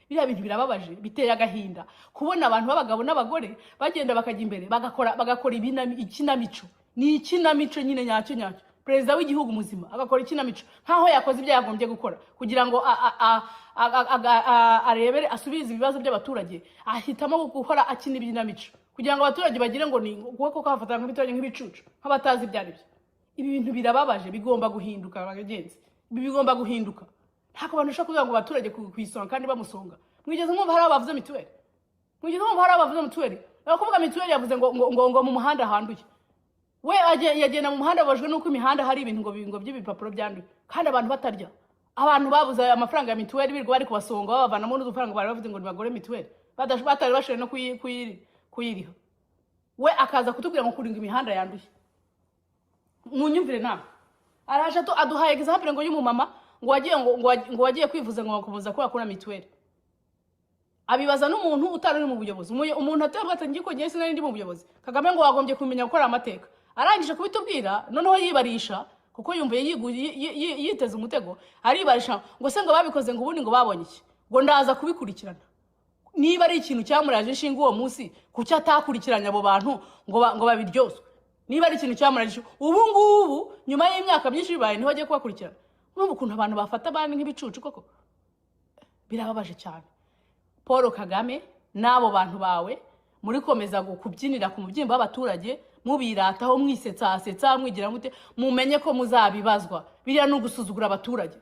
Biriya bintu birababaje, biteye agahinda kubona abantu b'abagabo n'abagore bagenda bakajya imbere bagakora ikinamico. Ni ikinamico nyine nyacyo. Perezida w'igihugu muzima agakora ikinamico nkaho yakoze ibyo yagombye gukora kugira ngo arebere asubize ibibazo by'abaturage. Ahitamo gukora akina ibyinamico kugira ngo abaturage bagire ngo ni kuko kafatana nk'abaturage nk'ibicucu nk'abatazi ibyo ari byo. Ibi bintu birababaje, bigomba guhinduka abagenzi. Ibi bigomba guhinduka. Ntabwo abantu bashaka kugira ngo abaturage kwisonga kandi bamusonga. Mwigeze mwumva hari abavuze mituweli? Barakuvuga mituweli yavuze ngo mu muhanda handuye. We yagenda mu muhanda bajwe nuko imihanda hari ibintu ngo by'ibipapuro byanduye, kandi abantu batarya. Abantu babuze amafaranga ya mituweli birirwa bari kubasonga bavanamo n'udufaranga bari bavuze ngo nibagore mituweli, batari bashobora no kuyiriha. We akaza kutubwira ngo kuringa imihanda yanduye. Munyumvire nawe araje aduhaye example ngo y'umumama ngo wagiye kwivuza ngo bakomoza ko yakora mituweli. Abibaza n'umuntu utari mu buyobozi. Umuntu atabwa atangiye ko ngiye sinari ndi mu buyobozi. Kagame ngo wagombye kumenya gukora amateka. Arangije kubitubwira noneho yibarisha kuko yumvuye yiteze umutego. Aribarisha ngo se ngo babikoze ngo ubundi ngo babonye iki, ngo ndaza kubikurikirana. Niba ari ikintu cyamuraje inshinga uwo munsi kuki atakurikiranya abo bantu ngo babiryoswe. Niba ari ikintu cyamuraje ubu ngubu nyuma y'imyaka myinshi bibaye niho agiye kubakurikirana. Urumva ukuntu abantu bafata abandi nk'ibicucu koko? Birababaje cyane. Paul Kagame n'abo bantu bawe muri komeza kubyinira ku mubyimba w'abaturage, mubirataho mwisetsa mwigira mute, mumenye ko muzabibazwa. Biriya n'ugusuzugura abaturage.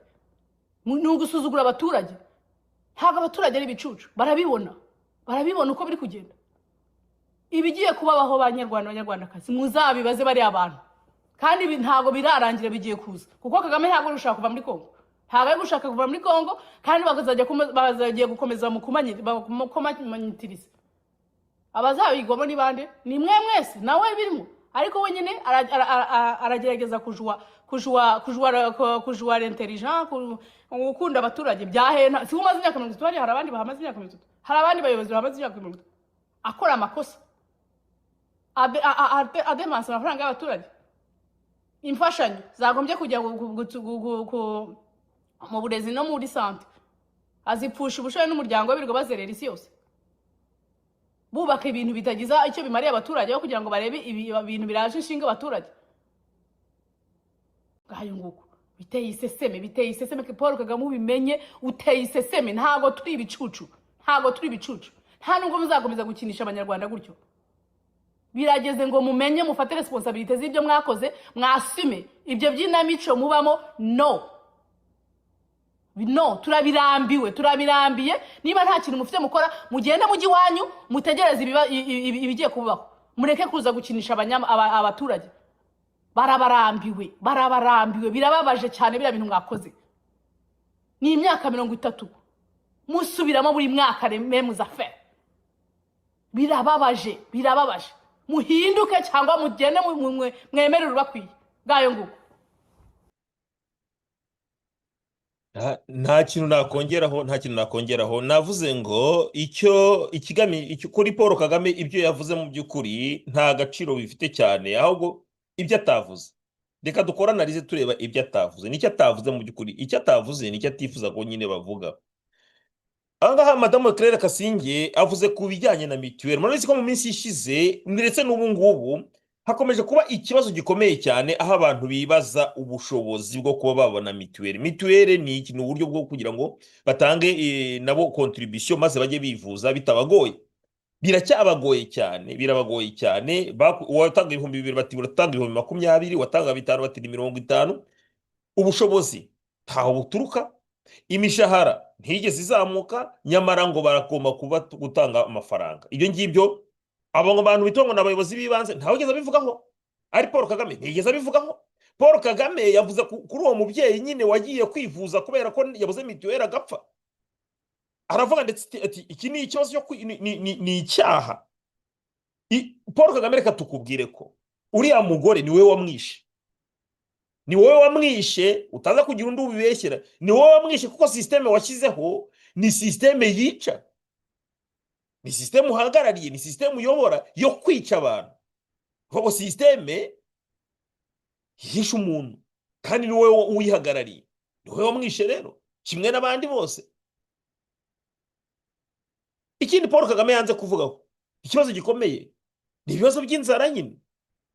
Ntabwo abaturage ari bicucu, barabibona uko biri kugenda. Ibigiye kubabaho abanyarwandakazi muzabibaze bari abantu, kandi ntabwo birarangira bigiye kuza, kuko Kagame ntabwo rushaka kuva muri Kongo. Ntabwo ari gushaka kuva muri Kongo, kandi bazagiye gukomeza mu kumanyitiriza. Abazabigwamo ni bande? Ni mwe mwese nawe birimo. ariko we nyine aragerageza kujua l'intelligent, gukunda abaturage byahena. Si umaze imyaka 30, hari abandi bahamaze imyaka 30, hari abandi bayobozi bahamaze imyaka 30 akora amakosa ademansa amafaranga y'abaturage. Imfashanyo zagombye kujya mu burezi no muri sante azipfusha ubushoye n'umuryango we birirwa bazerera isi yose, bubaka ibintu bitagiza icyo bimariye abaturage kugira ngo barebe ibintu biraje inshinga abaturage. Ngayo nguko biteye iseseme ke Paul Kagame ubimenye, uteye iseseme. Ntago turi ibicucu, nta nubwo muzakomeza gukinisha abanyarwanda gutyo. Birageze ngo mumenye, mufate responsabilité z'ibyo mwakoze, mwasume ibyo by'inamico mubamo. No, turabirambiye. Niba nta kintu mufite mukora, mugende mujyi wanyu mutegereze ibigiye kubaho, mureke kuza gukinisha abaturage. Barabarambiwe, birababaje cyane biriya bintu mwakoze. Ni imyaka 30 musubiramo buri mwaka mêmes affaires. Birababaje. Muhinduke cyangwa mugende mwemerere ubakwiye. Ngayo nguko. Nta kintu nakongeraho. Navuze ngo icyo kuri Paul Kagame ibyo yavuze mu by'ukuri nta gaciro bifite cyane, ahubwo ibyo atavuze. Reka dukora analize tureba ibyo atavuze. Nicyo atavuze mu by'ukuri. Icyo atavuze nicyo atifuza ko nyine bavuga. Angaha Madame Claire Kasinge avuze ku bijyanye na mituweli. Murabizi ko mu minsi ishize ndetse n'ubu ngubu hakomeje kuba ikibazo gikomeye cyane, aho abantu bibaza ubushobozi bwo kuba babona mituweli. Mituweli ni ikintu uburyo bwo kugira ngo batange nabo contribution maze bajye bivuza bitabagoye. Biracyabagoye cyane. Watanga 2,000 bati uratanga 20,000, watanga 5 bati 50. Ubushobozi ntaho buturuka, imishahara ntigeze izamuka, nyamara ngo barakoma kuba gutanga amafaranga. Ibyo ngibyo abo bantu bitongo n'abayobozi bibanze ntawigeze abivugaho. Ari Paul Kagame ntigeze abivugaho. Paul Kagame yavuze kuri uwo mubyeyi nyine wagiye kwivuza kubera ko yabuze mituweli agapfa. Aravuga ndetse ati iki ni ikibazo cyo ni icyaha. Paul Kagame reka tukubwire ko uriya mugore ni wowe wamwishe, utaza kugira undi ubibeshyera. Ni wowe wamwishe kuko systeme washyizeho ni systeme yica, ni systeme uhagarariye, ni systeme uyobora yo kwica abantu. Kuko systeme yishe umuntu kandi ni wowe uyihagarariye, ni wowe wamwishe rero kimwe n'abandi bose. Ikindi Paul Kagame yanze kuvugaho ikibazo gikomeye ni ibibazo by'inzara nyine.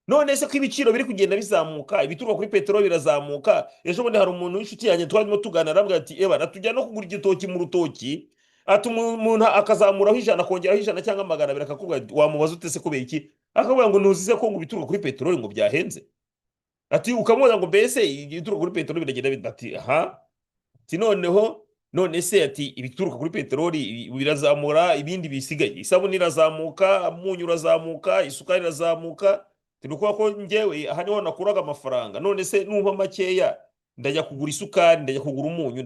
None se ko ibiciro biri kugenda bizamuka, ibituruka kuri peteroli birazamuka. Ejo bundi hari umuntu w'inshuti yanjye twarimo tuganira arambwira ati natujya no kugura igitoki mu rutoki, ati umuntu akazamuraho 100 akongeraho 100 cyangwa 200, akakubwira wamubaza ute se kubera iki? Akavuga ngo ntuzize ko ngo ibituruka kuri peteroli ngo byahenze. Ati ukamubaza ngo mbese ibituruka kuri peteroli biragenda bidati ati none se ati ibituruka kuri peteroli birazamura, ibindi bisigaye isabuni irazamuka, umunyu urazamuka, isukari irazamuka. Tinuko ko ngewe aha niho nakuraga amafaranga. None se numva makeya ndajya kugura isukari, ndajya kugura umunyu,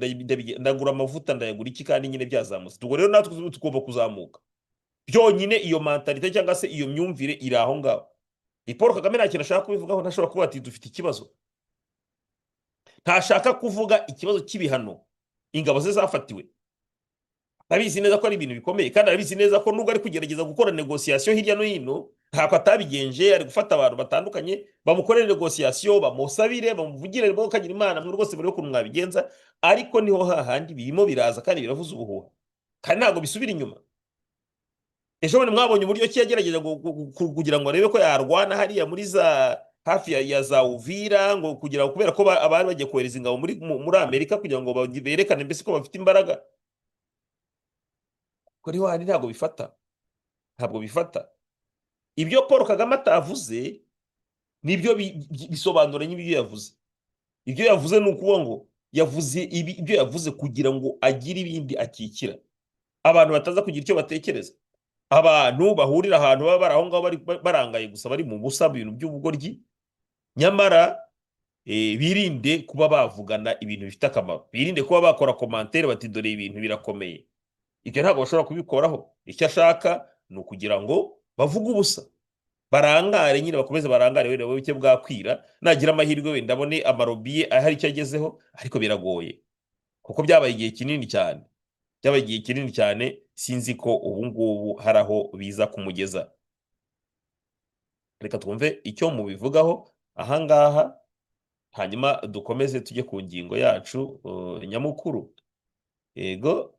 ndagura amavuta, ndayagura iki kandi nyine byazamutse. Tugo rero natwe tugomba kuzamuka. Byonyine iyo mentalite cyangwa se iyo myumvire iri aho ngaho. Paul Kagame nta kintu ashaka kubivugaho, ntashobora kuba ati dufite ikibazo. Ntashaka kuvuga ikibazo cy'ibihano ingabo ze zafatiwe. Arabizi neza ko ari ibintu bikomeye, kandi arabizi neza ko nubwo ari kugerageza gukora negotiation hirya no hino, ntako atabigenje. Ari gufata abantu batandukanye bamukorera negotiation, bamusabire, bamuvugire, bakagira Imana mwe rwose bari ukuntu mwabigenza. Ariko niho hahandi birimo biraza kandi biravuza ubuhuha, kandi ntago bisubira inyuma. Ejo bundi mwabonye uburyo ki yagerageza kugira ngo arebe ko yarwana hariya muri za hafi ya za Uvira, ngo kugira kubera ko abari bagiye kohereza ingabo muri Amerika kugira ngo berekane mbese ko bafite imbaraga. Kuri wandi ntabwo bifata. Ibyo Paul Kagame atavuze nibyo bisobanura n'ibyo yavuze. Ibyo yavuze ni ukuvuga ngo yavuze ibyo yavuze kugira ngo agire ibindi akikira, abantu bataza kugira icyo batekereza. Abantu bahurira ahantu baba baraho ngaho barangaye gusa, bari mu busa ibintu by'ubugoryi, nyamara birinde kuba bavugana ibintu bifite akamaro, birinde kuba bakora commentaire bati dore ibintu birakomeye. Ibyo ntabwo bashobora kubikoraho. Icyo ashaka ni ukugira ngo bavuge ubusa, barangare nyine bakomeze barangare wenda buke bwakwira nagira amahirwe wenda abone amarobiye ahari icyo agezeho ariko biragoye kuko byabaye igihe kinini cyane sinzi ko ubu ngubu hari aho biza kumugeza. Reka twumve icyo mubivugaho ahangaha hanyuma dukomeze tujye ku ngingo yacu nyamukuru. Yego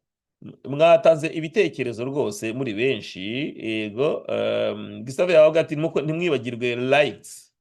mwatanze ibitekerezo rwose muri benshi. Yego Gustave yavuga ati ntimwibagirwe likes.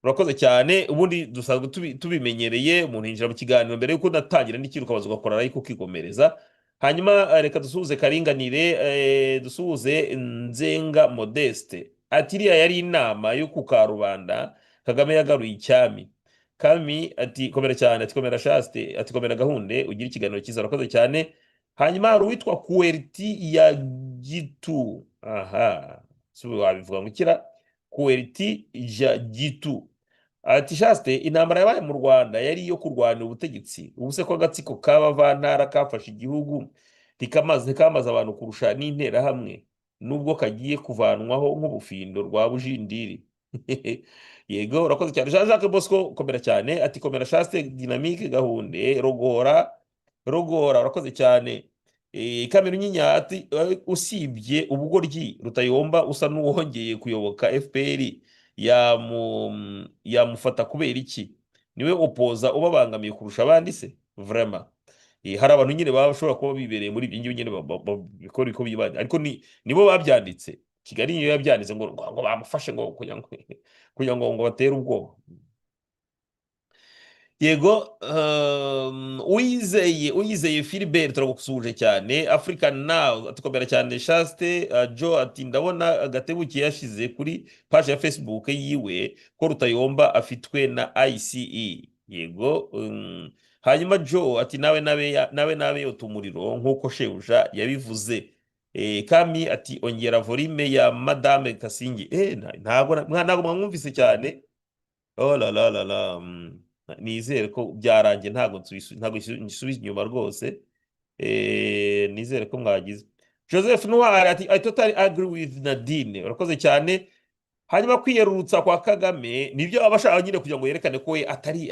Urakoze cyane. Ubundi dusanzwe tubimenyereye umuntu yinjira mu kiganiro mbere yuko natangira n'ikintu ukabaza ugakora like ukikomereza. Hanyuma reka dusuhuze Karinganire, dusuhuze Nzenga Modeste. Ati iriya yari inama yo ku Karubanda Kagame yagaruye icyami. Kami ati komera cyane, ati komera Shaste, ati komera Gahunde ugira ikiganiro cyiza. Urakoze cyane. Hanyuma hari uwitwa Kuerti ya Gitu. Aha, subi wabivuga ngo kira Kuerti ya Gitu. Ati Shaste, intambara yabaye mu Rwanda yari iyo kurwanira ubutegetsi. Ubuse ko agatsiko k'abavantara kafashe igihugu ntikamaze abantu kurusha n'intera hamwe nubwo kagiye kuvanwaho nk'ubufindo rwa Bujindiri. Yego urakoze cyane Jean-Jacques Bosco, komera cyane. Ati komera Shaste, Dynamique Gahunde, Rogora urakoze cyane. Kamera Nyinya ati usibye ubugoryi Rutayomba usa n'uwongeye kuyoboka FPR yamufata kubera iki? Niwe opoza ubabangamiye kurusha abandi se? Vraiment hari abantu nyine bashobora kuba bibereye muri ibyo nyine bikora iko bibanye ariko nibo babyanditse. Kigali niyo yabyanditse ngo bamufashe ngo kugira ngo batere ubwoba. Yego Uwizeye Philbert turagusuje cyane. African Now atukomera cyane. Shaste Joe ati ndabona agatebuki yashize kuri page ya Facebook yiwe ko Rutayomba afitwe na ICE. Yego hanyuma Joe ati nawe yotumuriro nkuko shebuja yabivuze. Kami ati ongera volume ya Madame Kasingi. Ntago mwumvise cyane. Oh la la la la. Nizere ko byarangiye ntago nsubiza inyuma rwose. Nizere ko mwagize. Joseph Noir ati I totally agree with Nadine. Urakoze cyane. Hanyuma kwiyerurutsa kwa Kagame nibyo abashaka nyine kugira ngo yerekane ko we atari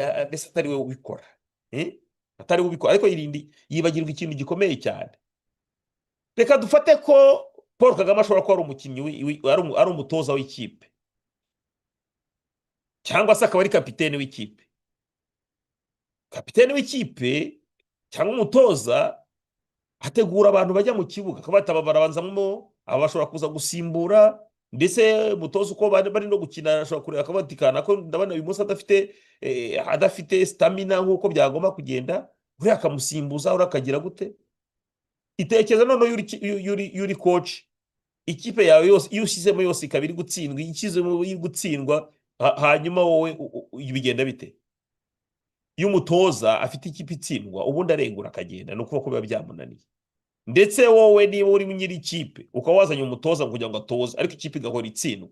we ubikora. Atari we ubikora ariko yibagirwa ikintu gikomeye cyane. Reka dufate ko Paul Kagame ashobora kuba ari umukinnyi ari umutoza w'ikipe cyangwa se akaba ari kapitene w'ikipe. Kapitene w'ikipe cyangwa umutoza ategura abantu bajya mu kibuga akabataba barabanzamo abashobora kuza gusimbura ndetse umutoza uko bari no gukina ashobora kureba akabatikana ko ndabona uyu munsi adafite stamina nk'uko byagomba kugenda uriya akamusimbuza uriya akagira gute. Itekereza none yuri coach ikipe yawe yose iyo ushyizemo yose ikaba iri gutsindwa ikizemo iri gutsindwa hanyuma wowe bigenda bite? Iyo umutoza afite ikipe itsindwa ubundi arengura akagenda no kuba biba byamunaniye. Ndetse wowe niba uri nyiri ikipe ukaba wazanye umutoza kugira ngo atoze ariko ikipe igahora itsindwa,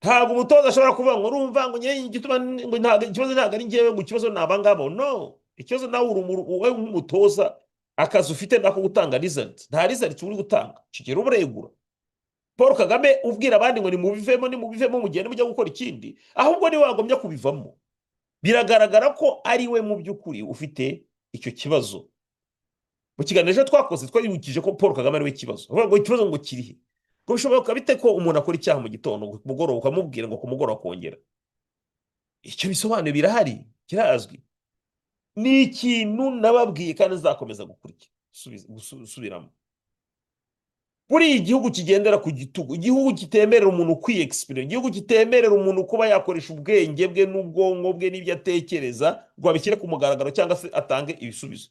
ntabwo umutoza ashobora kuvuga ngo urumva ngo nyenye igituma ngo ntabwo ikibazo ntabwo ari ngewe ngo ikibazo nabangabo. No, ikibazo nawe wowe nk'umutoza akazi ufite nako gutanga result, nta result uri gutanga kigera uburegura. Paul Kagame ubwira abandi ngo nimubivemo mugende mujya gukora ikindi, ahubwo ni wagombye kubivamo. Biragaragara ko ari we mu by'ukuri ufite icyo kibazo. Mu kiganiro twakoze twabibukije ko Paul Kagame ari we kibazo. Uvuga ngo ikibazo ngo kirihe? Ngo bishoboka bite ko umuntu akora icyaha mu gitondo ku mugoroba ukamubwira ngo ku mugoroba kongera? Icyo bisobanuye birahari, kirazwi. Ni ikintu nababwiye kandi nzakomeza gusubiramo. Buri igihugu kigendera ku gitugu, igihugu kitemerera umuntu kwi-experience, igihugu kitemerera umuntu kuba yakoresha ubwenge bwe n'ubwonko bwe n'ibyo atekereza ngo abishyire ku mugaragaro cyangwa se atange ibisubizo.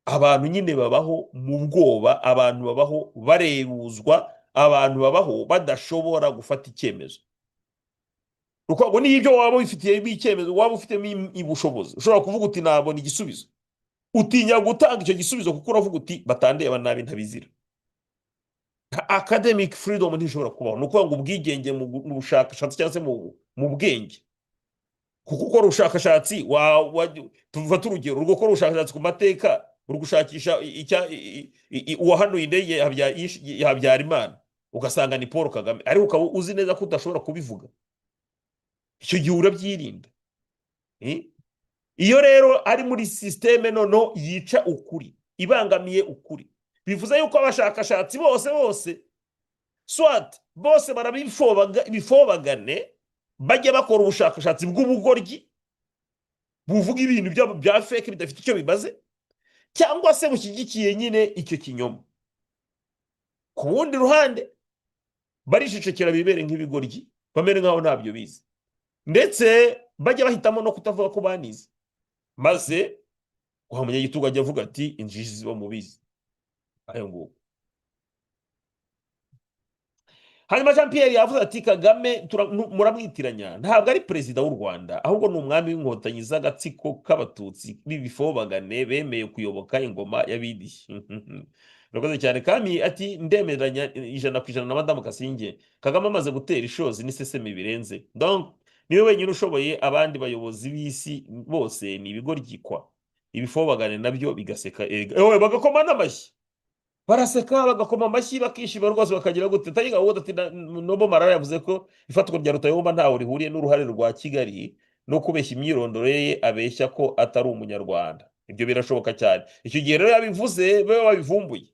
Abantu nyine babaho mu bwoba, abantu babaho barebuzwa, abantu babaho badashobora gufata icyemezo. Uko ni ibyo waba wifitiye icyemezo, waba ufitemo ubushobozi, ushobora kuvuga uti nabona igisubizo, utinya gutanga icyo gisubizo kuko uravuga uti batandeba nabi ntabizira. Academic freedom ntishobora kubaho, ni ukuvuga ngo ubwigenge mu bushakashatsi cyangwa se mu bwenge. Kuko ukora ubushakashatsi tufata urugero rwo gukora ubushakashatsi ku mateka uri gushakisha uwahanuye indege ya Habyarimana, ugasanga ni Paul Kagame ariko ukaba uzi neza ko udashobora kubivuga, icyo gihe urabyirinda. Iyo rero ari muri systeme nono yica ukuri, ibangamiye ukuri, bivuze yuko abashakashatsi bose swat bose barabifobagane bajya bakora ubushakashatsi bw'ubugoryi buvuga ibintu bya fake bidafite icyo bibaze, cyangwa se bushyigikiye nyine icyo kinyoma. Ku wundi ruhande barishicekera bibere nk'ibigoryi, bamere nkaho ntabyo bize, ndetse bajya bahitamo no kutavuga ko banize, maze uha munyagitugu ajya avuga ati injiji ziba mubizi. Ayo nguko. Hanyuma Jean Pierre yavuze ati Kagame muramwitiranya, ntabwo ari perezida w'u Rwanda, ahubwo ni umwami w'inkotanyi z'agatsiko k'abatutsi b'ibifobagane bemeye kuyoboka ingoma y'abidi. Urakoze cyane. Kami ati ndemeranya 100% na Madamu Kasinge, Kagame amaze gutera ishozi n'iseseme birenze, donc niwe wenyine ushoboye, abandi bayobozi b'isi bose ni ibigoryi-kwa. Ibifobagane nabyo bigaseka ewe bagakoma n'amashyi, baraseka bagakoma amashyi bakishima rwose bakagira gute. Tayiga wowe ati Nobo Marara yavuze ko ifatwa rya Rutayomba ntawe rihuriye n'uruhare rwa Kigali no kubeshya imyirondoro ye, abeshya ko atari umunyarwanda. Ibyo birashoboka cyane. Icyo gihe rero yabivuze babe babivumbuye,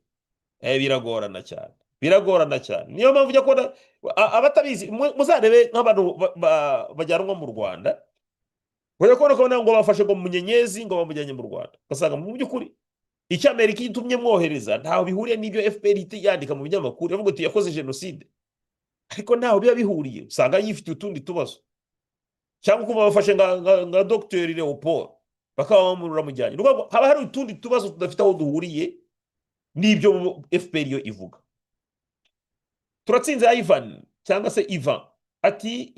biragorana cyane, biragorana cyane. Niyo mpamvu ujya kubona abatabizi muzarebe nk'abantu bajyanwa mu Rwanda, bajya kubona ngo bafashe ngo munyenyezi ngo bamujyanye mu Rwanda, ugasanga mu by'ukuri icyo Amerika itumye mwohereza ntaho bihuriye n'ibyo FPR yandika mu binyamakuru yavuga ati yakoze jenoside, ariko ntaho biba bihuriye. Usanga yifitiye utundi tubazo, cyangwa kuba bafashe nka Dr Leopold bakaba bamujyanye, haba hari utundi tubazo tudafite aho duhuriye n'ibyo FPR yo ivuga. Turatsinze Ivan cyangwa se Ivan ati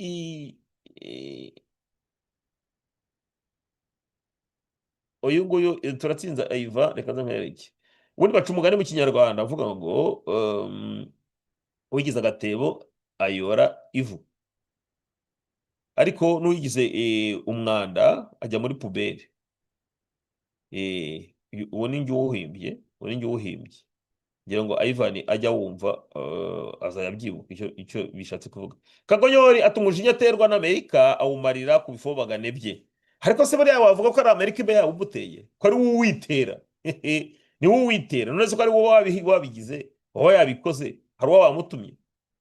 uyu nguyu turatsinze Ivan, reka nkwereke. Ubundi baca umugani mu Kinyarwanda avuga ngo uwigize agatebo ayora ivu, ariko n'uwigize umwanda ajya muri puberi. Uwo ni njye uwuhimbye, ngira ngo Ivan ajya wumva azayabyibuka icyo bishatse kuvuga. Kagonyori ati umujinya aterwa n'Amerika awumarira ku bifobagane bye, ariko se buriya wavuga ko ari Amerika ibe yawumuteye, ko ari wowe witera? Ni wowe witera, none se ko ari wowe wabigize, wowe yabikoze, hari uwo wamutumye.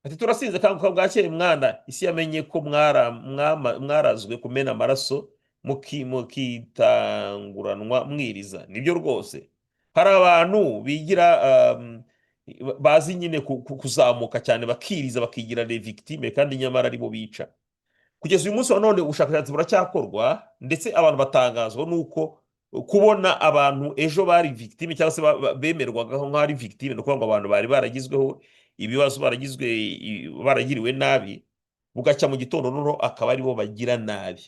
Ati turasinze kanguka bwakeye mwana, isi yamenye ko mwarazwe kumena amaraso mukitanguranwa mwiriza. Nibyo rwose, hari abantu bigira bazi nyine kuzamuka cyane bakiriza bakigira les victimes, kandi nyamara ari bo bica. Kugeza uyu munsi wa none ubushakashatsi buracyakorwa, ndetse abantu batangazwa nuko kubona abantu ejo bari victime cyangwa se bemerwaga nk'ari victime, no kwanga abantu bari baragizweho ibibazo, baragiriwe nabi, bugacya mu gitondo noneho akaba ari bo bagira nabi.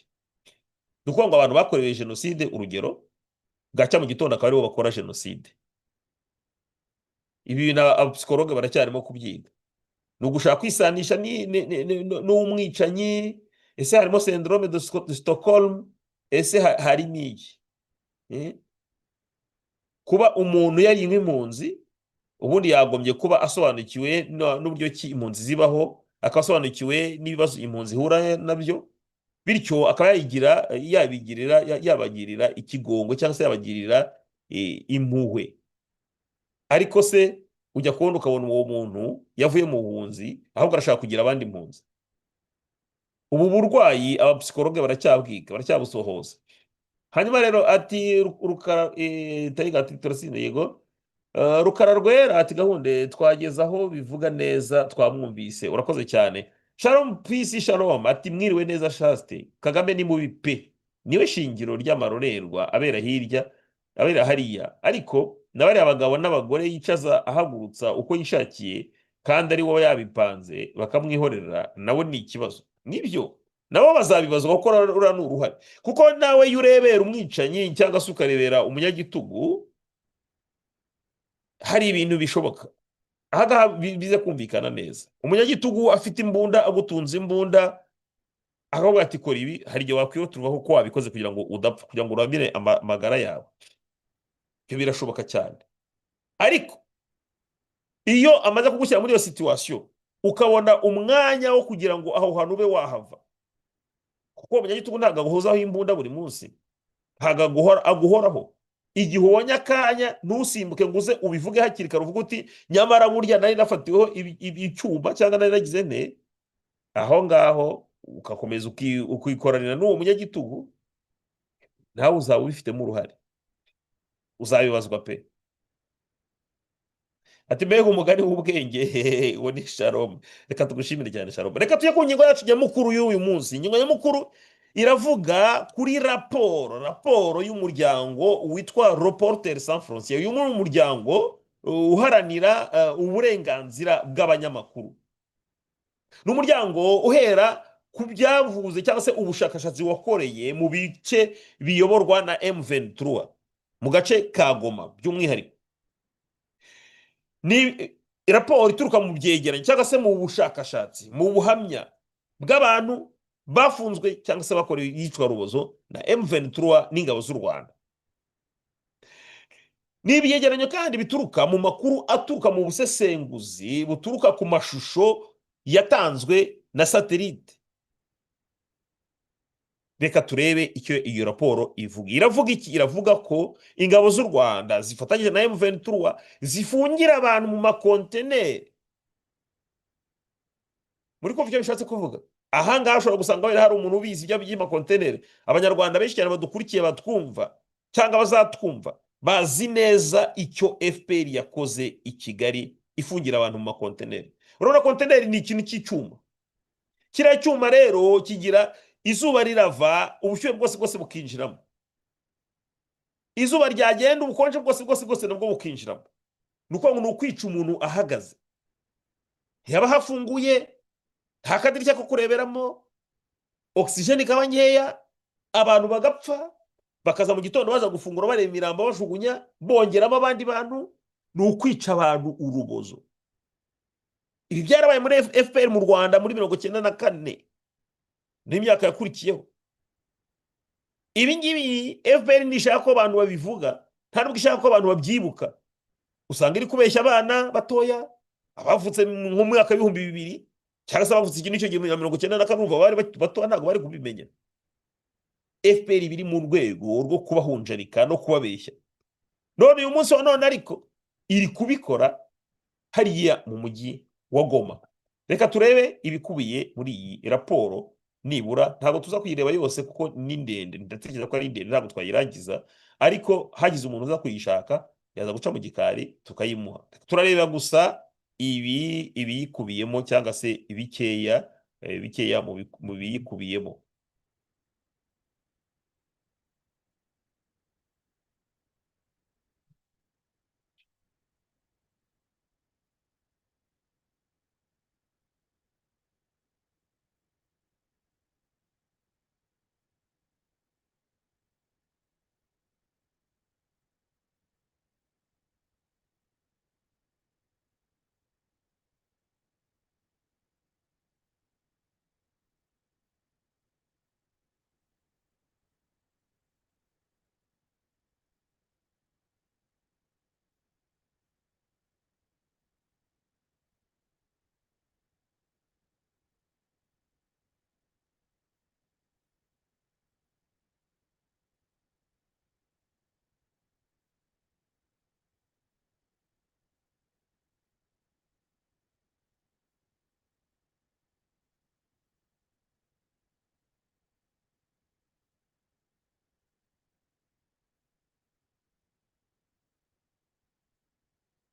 Dukwanga abantu bakorewe jenoside, urugero bwacya mu gitondo akaba ari bo bakora jenoside. Ibi bintu abapsikologe baracyarimo kubyiga, ni ugushaka kwisanisha n'umwicanyi. Ese harimo syndrome de Stockholm? Ese hari n'iki? Kuba umuntu yari nk'impunzi, ubundi yagombye kuba asobanukiwe n'uburyo ki impunzi zibaho, akasobanukiwe n'ibibazo impunzi ihura nabyo, bityo akaba yabagirira ikigongo cyangwa se yabagirira impuhwe. Ariko se ujya kubona ukabona uwo muntu yavuye mu buhunzi ahubwo arashaka kugira abandi impunzi. Ubu burwayi abapsikologe baracyabwiga, baracyabusohoza. Hanyuma rero ati Tayiga ati turasinde yego. Rukara Rwera ati gahunda twagezaho bivuga neza twamwumvise, urakoze cyane. Shalom peace shalom ati mwiriwe neza Shaste, Kagame ni mubi pe, niwe shingiro ry'amarorerwa abera hariya, ariko nabari abagabo n'abagore yicaza ahagurutsa uko yishakiye, kandi ari wowe yabipanze bakamwihorera, nawe ni ikibazo. Nibyo nabo bazabibazwa kuko ura n'uruhare, kuko nawe yurebera umwicanyi cyangwa se ukarebera umunyagitugu, hari ibintu bishoboka. Aha bize kumvikana neza. Umunyagitugu afite imbunda, agutunze imbunda, akavuga ati kora ibi, hari igihe wakwiyoturwaho ko wabikoze kugira ngo udapfa, kugira ngo urambire amagara yawe. Ibyo birashoboka cyane. Ariko iyo amaze kugushyira muri iyo situation, ukabona umwanya wo kugira ngo aho hantu ube wahava, kuko umunyagitugu ntabwo aguhozaho imbunda buri munsi, ntabwo aguhoraho. Igihe ubonye akanya ntusimbuke ngo uze ubivuge hakiri kare, uvuga uti nyamara burya nari nafatiweho icyuma cyangwa nari nagize nte, aho ngaho ugakomeza ukikoranira n'uwo munyagitugu, nawe uzaba ubifitemo uruhare, uzabibazwa pe. Ati mbega umugani w'ubwenge uwo ni Shalom. Reka tugushimire cyane Shalom. Reka tujye ku ngingo yacu nyamukuru y'uyu munsi. Ingingo nyamukuru iravuga kuri raporo y'umuryango witwa Reporters Sans Frontières. Uyu ni umuryango uharanira uburenganzira bw'abanyamakuru. Ni umuryango uhera ku byavuze cyangwa se ubushakashatsi wakoreye mu bice biyoborwa na M23 mu gace ka Goma by'umwihariko. Ni raporo ituruka mu byegeranyo cyangwa se mu bushakashatsi, mu buhamya bw'abantu bafunzwe cyangwa se bakorewe iyicwa rubozo na M23 n'ingabo z'u Rwanda. Ni ibyegeranyo kandi bituruka mu makuru aturuka mu busesenguzi buturuka ku mashusho yatanzwe na satellite. Reka turebe icyo iyo raporo ivuga. Iravuga iki? Iravuga ko ingabo z'u Rwanda zifatanyije na M23 zifungira abantu mu makonteneri. Muri ko bishatse kuvuga, aha ngaha ushobora gusanga wera hari umuntu ubizi ibyo by'amakonteneri. Abanyarwanda benshi cyane badukurikiye batwumva cyangwa bazatwumva bazi neza icyo FPR yakoze i Kigali ifungira abantu mu makonteneri. Urabona konteneri ni ikintu cy'icyuma. Kiriya cyuma rero kigira izuba rirava, ubushyuhe bwose bukinjiramo. Izuba ryagenda, ubukonje bwose nabwo bukinjiramo. Nuko ngo ukwica umuntu ahagaze. Yaba hafunguye, nta kadirishya ko kureberamo, oxygene ikaba nkeya, abantu bagapfa, bakaza mu gitondo baza gufungura bareba imirambo bajugunya, bongeramo abandi bantu, ni ukwica abantu urubozo. Ibi byarabaye muri FPR mu Rwanda muri 1994 n'imyaka yakurikiyeho. Ibi ngibi FPR nishaka ko abantu babivuga, nta nubwo ishaka ko abantu babyibuka. Usanga iri kubeshya abana batoya, abavutse mu mwaka wa 2000 cyangwa se abavutse ikintu cyo 1994 urumva bari bato ntabwo bari kubimenya. FPR biri mu rwego rwo kubahunjarika no kubabeshya. None uyu munsi wa none ariko iri kubikora hariya mu mujyi wa Goma. Reka turebe ibikubiye muri iyi raporo. Nibura ntabwo tuza kuyireba yose kuko ni ndende, ndatekereza ko ari ndende ntabwo twayirangiza, ariko hagize umuntu uza kuyishaka yaza guca mu gikari tukayimuha. Turareba gusa ibiyikubiyemo cyangwa se bikeya mu biyikubiyemo.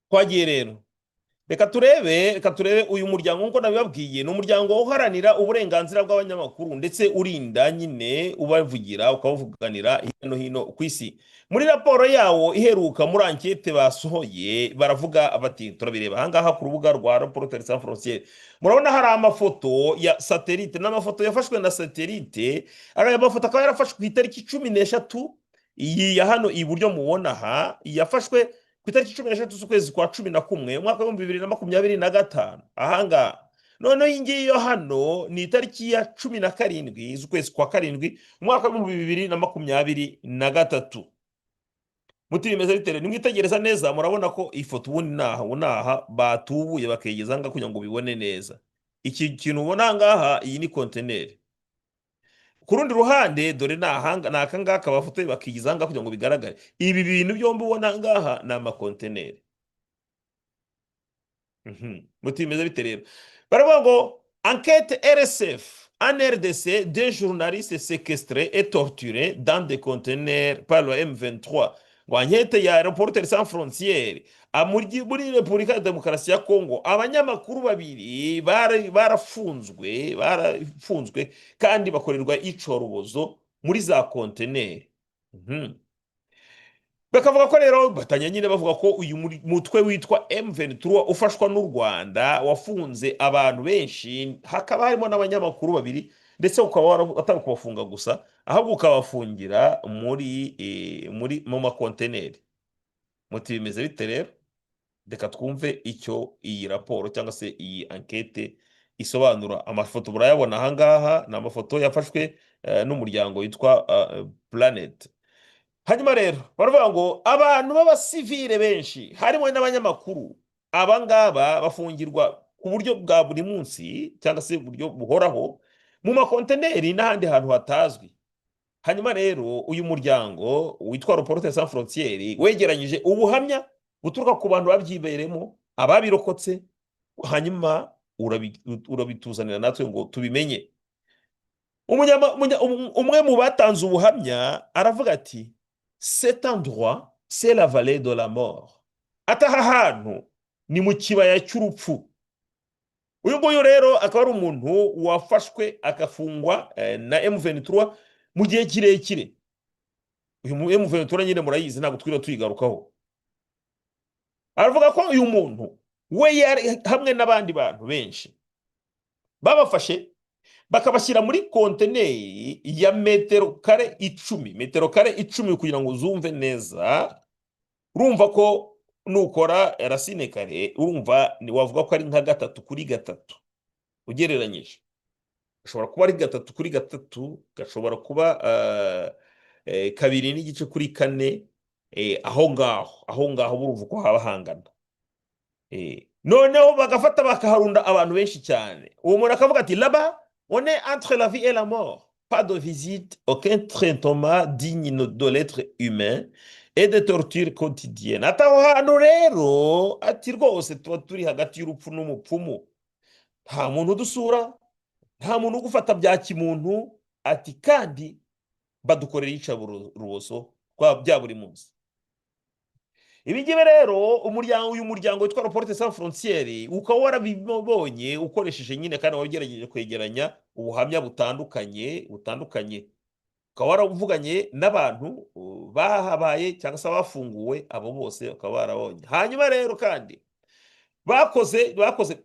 Twagiye rero. Reka turebe uyu muryango nkuko nabibabwiye, ni umuryango uharanira uburenganzira bw'abanyamakuru ndetse urinda nyine ubavugira ukavuganira hino hino ku isi. Muri raporo yawo iheruka muri ankete basohoye baravuga bati, turabireba aha ngaha ku rubuga rwa Reporters Sans Frontières. Murabona hari amafoto ya satellite n'amafoto yafashwe na satellite. Aya mafoto akaba yarafashwe ku itariki 13 iyi ya hano iburyo mubona aha, yafashwe ku itariki 13 z'ukwezi kwa 11 umwaka wa 2025 ahanga. None iyi ngiyi hano ni itariki ya 17 z'ukwezi kwa 7 umwaka wa 2023. muti bimeze bite rero? Nimwitegereza neza murabona ko ifoto ubundi naha batubuye bakegeza ngaha kugira ngo bibone neza. Iki kintu ubona ngaha iyi ni konteneri. Ku rundi ruhande dore naka ngaka bafotoye bakigeza ngaha kugira ngo bigaragare. Ibi bintu byombi ubona ngaha ni amakonteneri. Muti bimeze bite rero? Baravuga ngo enquête RSF en RDC, deux journalistes séquestrés et torturés dans des conteneurs par le M23. Ngo enquête ya Reporters sans frontières muri Repubulika ya Demokarasi ya Kongo, abanyamakuru babiri barafunzwe kandi bakorerwa icorobozo muri za konteneri. Bakavuga ko rero batanya nyine bavuga ko uyu mutwe witwa M23 ufashwa n'u Rwanda wafunze abantu benshi, hakaba harimo n'abanyamakuru babiri, ndetse ukaba atari kubafunga gusa ahubwo ukabafungira mu makonteneri. Muti bimeze bite rero? Reka twumve icyo iyi raporo cyangwa se iyi enquête isobanura. Amafoto burayabona aha ngaha, ni amafoto yafashwe n'umuryango witwa Planet. Hanyuma rero baravuga ngo abantu b'abasivile benshi harimo n'abanyamakuru, abangaba bafungirwa ku buryo bwa buri munsi cyangwa se buryo buhoraho mu makonteneri n'ahandi hantu hatazwi. Hanyuma rero uyu muryango witwa Reporters sans frontières wegeranyije ubuhamya buturuka ku bantu babyiberemo, ababirokotse, hanyuma urabituzanira natwe ngo tubimenye. Umwe mu batanze ubuhamya aravuga ati cet endroit c'est la vallée de la mort. Ataha hantu ni mu kibaya cy'urupfu. Uyu nguyu rero akaba ari umuntu wafashwe akafungwa na M23 mu gihe kirekire. Uyu M23 nyine murayizi, ntabwo twira tuyigarukaho. Aravuga ko uyu muntu we yari hamwe n'abandi bantu benshi babafashe bakabashyira muri konteneri ya metero kare 10 kugira ngo uzumve neza. Urumva ko nukora racine kare, urumva ni wavuga ko ari nka 3x3 ugereranyije. Gashobora kuba ari 3x3, gashobora kuba 2.4 aho ngaho urumva ko haba hangana. Noneho bagafata bakaharunda abantu benshi cyane. Uwo muntu akavuga ati là-bas on est entre la vie et la mort, pas de visite, aucun traitement digne de l'être humain et de torture quotidienne. Ataho hantu rero ati rwose tuba turi hagati y'urupfu n'umupfumu, nta muntu udusura, nta muntu ugufata bya kimuntu, ati kandi badukorera iyicarubozo bya buri munsi. Ibi ngibi rero uyu muryango witwa Reporters sans frontières ukaba warabibonye ukoresheje nyine kandi wagerageje kwegeranya ubuhamya butandukanye, ukaba waravuganye n'abantu bahabaye cyangwa se bafunguwe, abo bose ukaba barabonye. Hanyuma rero kandi bakoze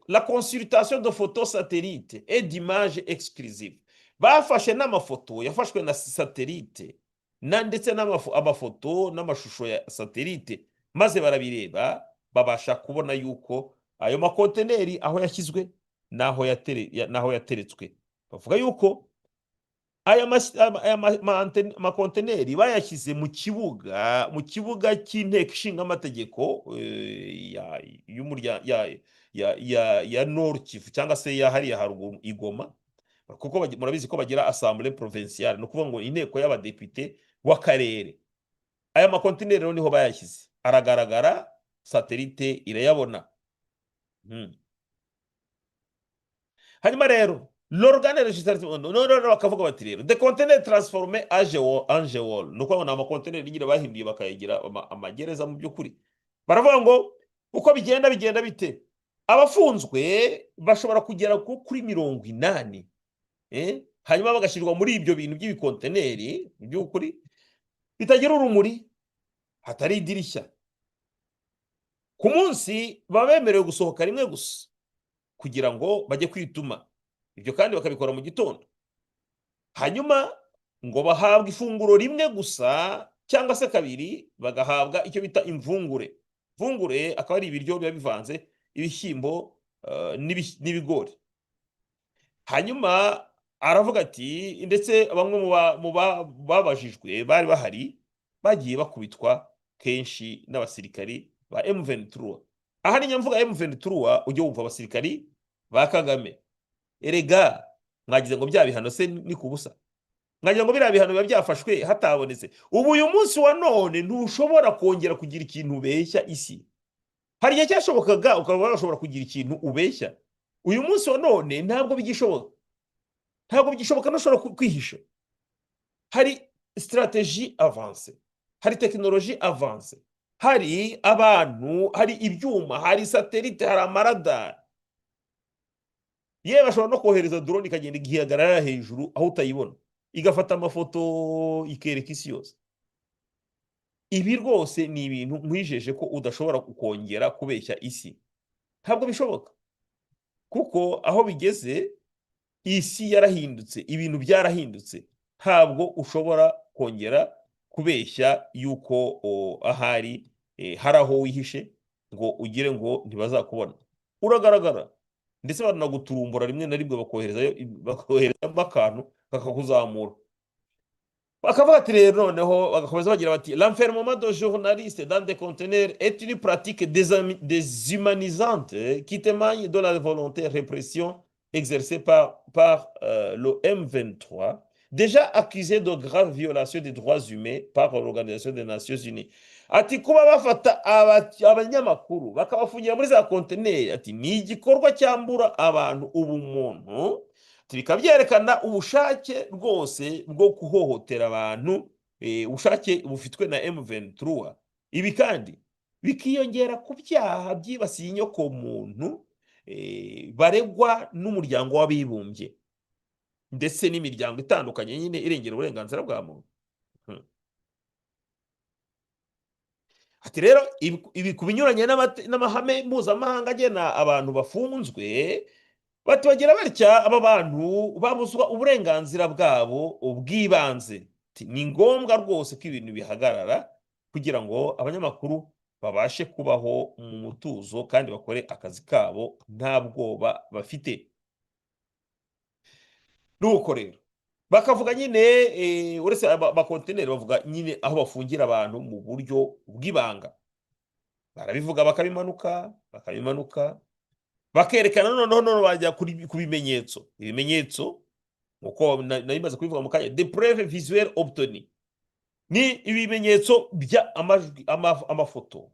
la consultation de photos satellites et d'images exclusives. Bafashe n'amafoto yafashwe na satellite ndetse n'amafoto n'amashusho ya satellite, maze barabireba babasha kubona yuko ayo makonteneri aho yashyizwe naho yateretswe. Bavuga yuko aya makonteneri bayashyize mu kibuga cy'inteko ishinga amategeko ya Nord Kivu cyangwa se ya hariya haruguru Igoma, kuko murabizi ko bagira assemblée provinciale, no kuvuga ngo inteko y'abadepite w'akarere. Aya makonteneri rero niho bayashyize, aragaragara, satellite irayabona. Hanyuma rero l'organe législatif bakavuga bati rero des conteneurs transformés en géol, nuko na amakonteneri nyine bahinduye bakayagira amagereza mu by'ukuri. Baravuga ngo uko bigenda bite, abafunzwe bashobora kugera kuri 80, hanyuma bagashyirwa muri ibyo bintu by'ibikonteneri mu by'ukuri bitagira urumuri, hatari idirishya. Ku munsi baba bemerewe gusohoka rimwe gusa kugira ngo bajye kwituma. Ibyo kandi bakabikora mu gitondo. Hanyuma ngo bahabwa ifunguro rimwe gusa cyangwa se kabiri, bagahabwa icyo bita imvungure. Imvungure akaba ari ibiryo biba bivanze ibishyimbo n'ibigori. Hanyuma aravuga ati ndetse bamwe mu babajijwe bari bahari bagiye bakubitwa kenshi n'abasirikari ba M23. Aha ni nyamvuga M23 ujye wumva abasirikari ba Kagame. Erega mwagize ngo bya bihano se ni kubusa. Mwagize ngo biriya bihano biba byafashwe hatabonetse. Ubu uyu munsi wa none ntushobora kongera kugira ikintu ubeshya isi. Hari igihe cyashobokaga ukaba washobora kugira ikintu ubeshya. Uyu munsi wa none ntabwo bigishoboka. Ntabwo bigishoboka ntushobora kwihisha. Hari strategie avance, hari technologie avance, hari abantu, hari ibyuma, hari satellite, hari amaradar. Yewe bashobora no kohereza drone ikagenda igihagarara hejuru aho utayibona, igafata amafoto ikereka isi yose. Ibi rwose ni ibintu nkwijeje ko udashobora kongera kubeshya isi. Ntabwo bishoboka. Kuko aho bigeze isi yarahindutse, ibintu byarahindutse. Ntabwo ushobora kongera kubeshya yuko ahari hari aho wihishe ngo ugire ngo ntibazakubona. Uragaragara. Ndetse banaguturumbura rimwe na rimwe bakoherezamo akantu kakakuzamura. Bakavuga ati rero noneho bagakomeza bagira bati l'enfermement de journalistes dans des conteneurs est une pratique déshumanisante qui témoigne de la volonté répression exercée par le M23, déjà accusé de graves violations des droits humains par l'Organisation des Nations Unies. Ati kuba bafata abanyamakuru bakabafungira muri za conteneurs, ati ni igikorwa cyambura abantu ubumuntu. Bikabyerekana ubushake rwose bwo kuhohotera abantu, ubushake bufitwe na M23. Ibi kandi bikiyongera ku byaha byibasiye inyoko muntu baregwa n'umuryango w'abibumbye ndetse n'imiryango itandukanye nyine irengera uburenganzira bwa muntu. Ati rero ibi kubinyuranye n'amahame mpuzamahanga agena abantu bafunzwe, bati bagira batya aba bantu babuzwa uburenganzira bwabo ubwibanze. Ni ngombwa rwose ko ibintu bihagarara kugira ngo abanyamakuru babashe kubaho mu mutuzo kandi bakore akazi kabo nta bwoba bafite. Nuko rero bakavuga nyine uretse abakonteneri bavuga nyine aho bafungira abantu mu buryo bw'ibanga. Barabivuga bakabimanuka bakerekana noneho bajya ku bimenyetso. Ibimenyetso uko narimaze kubivuga mu kanya, des preuves visuelles obtenues, ni ibimenyetso bya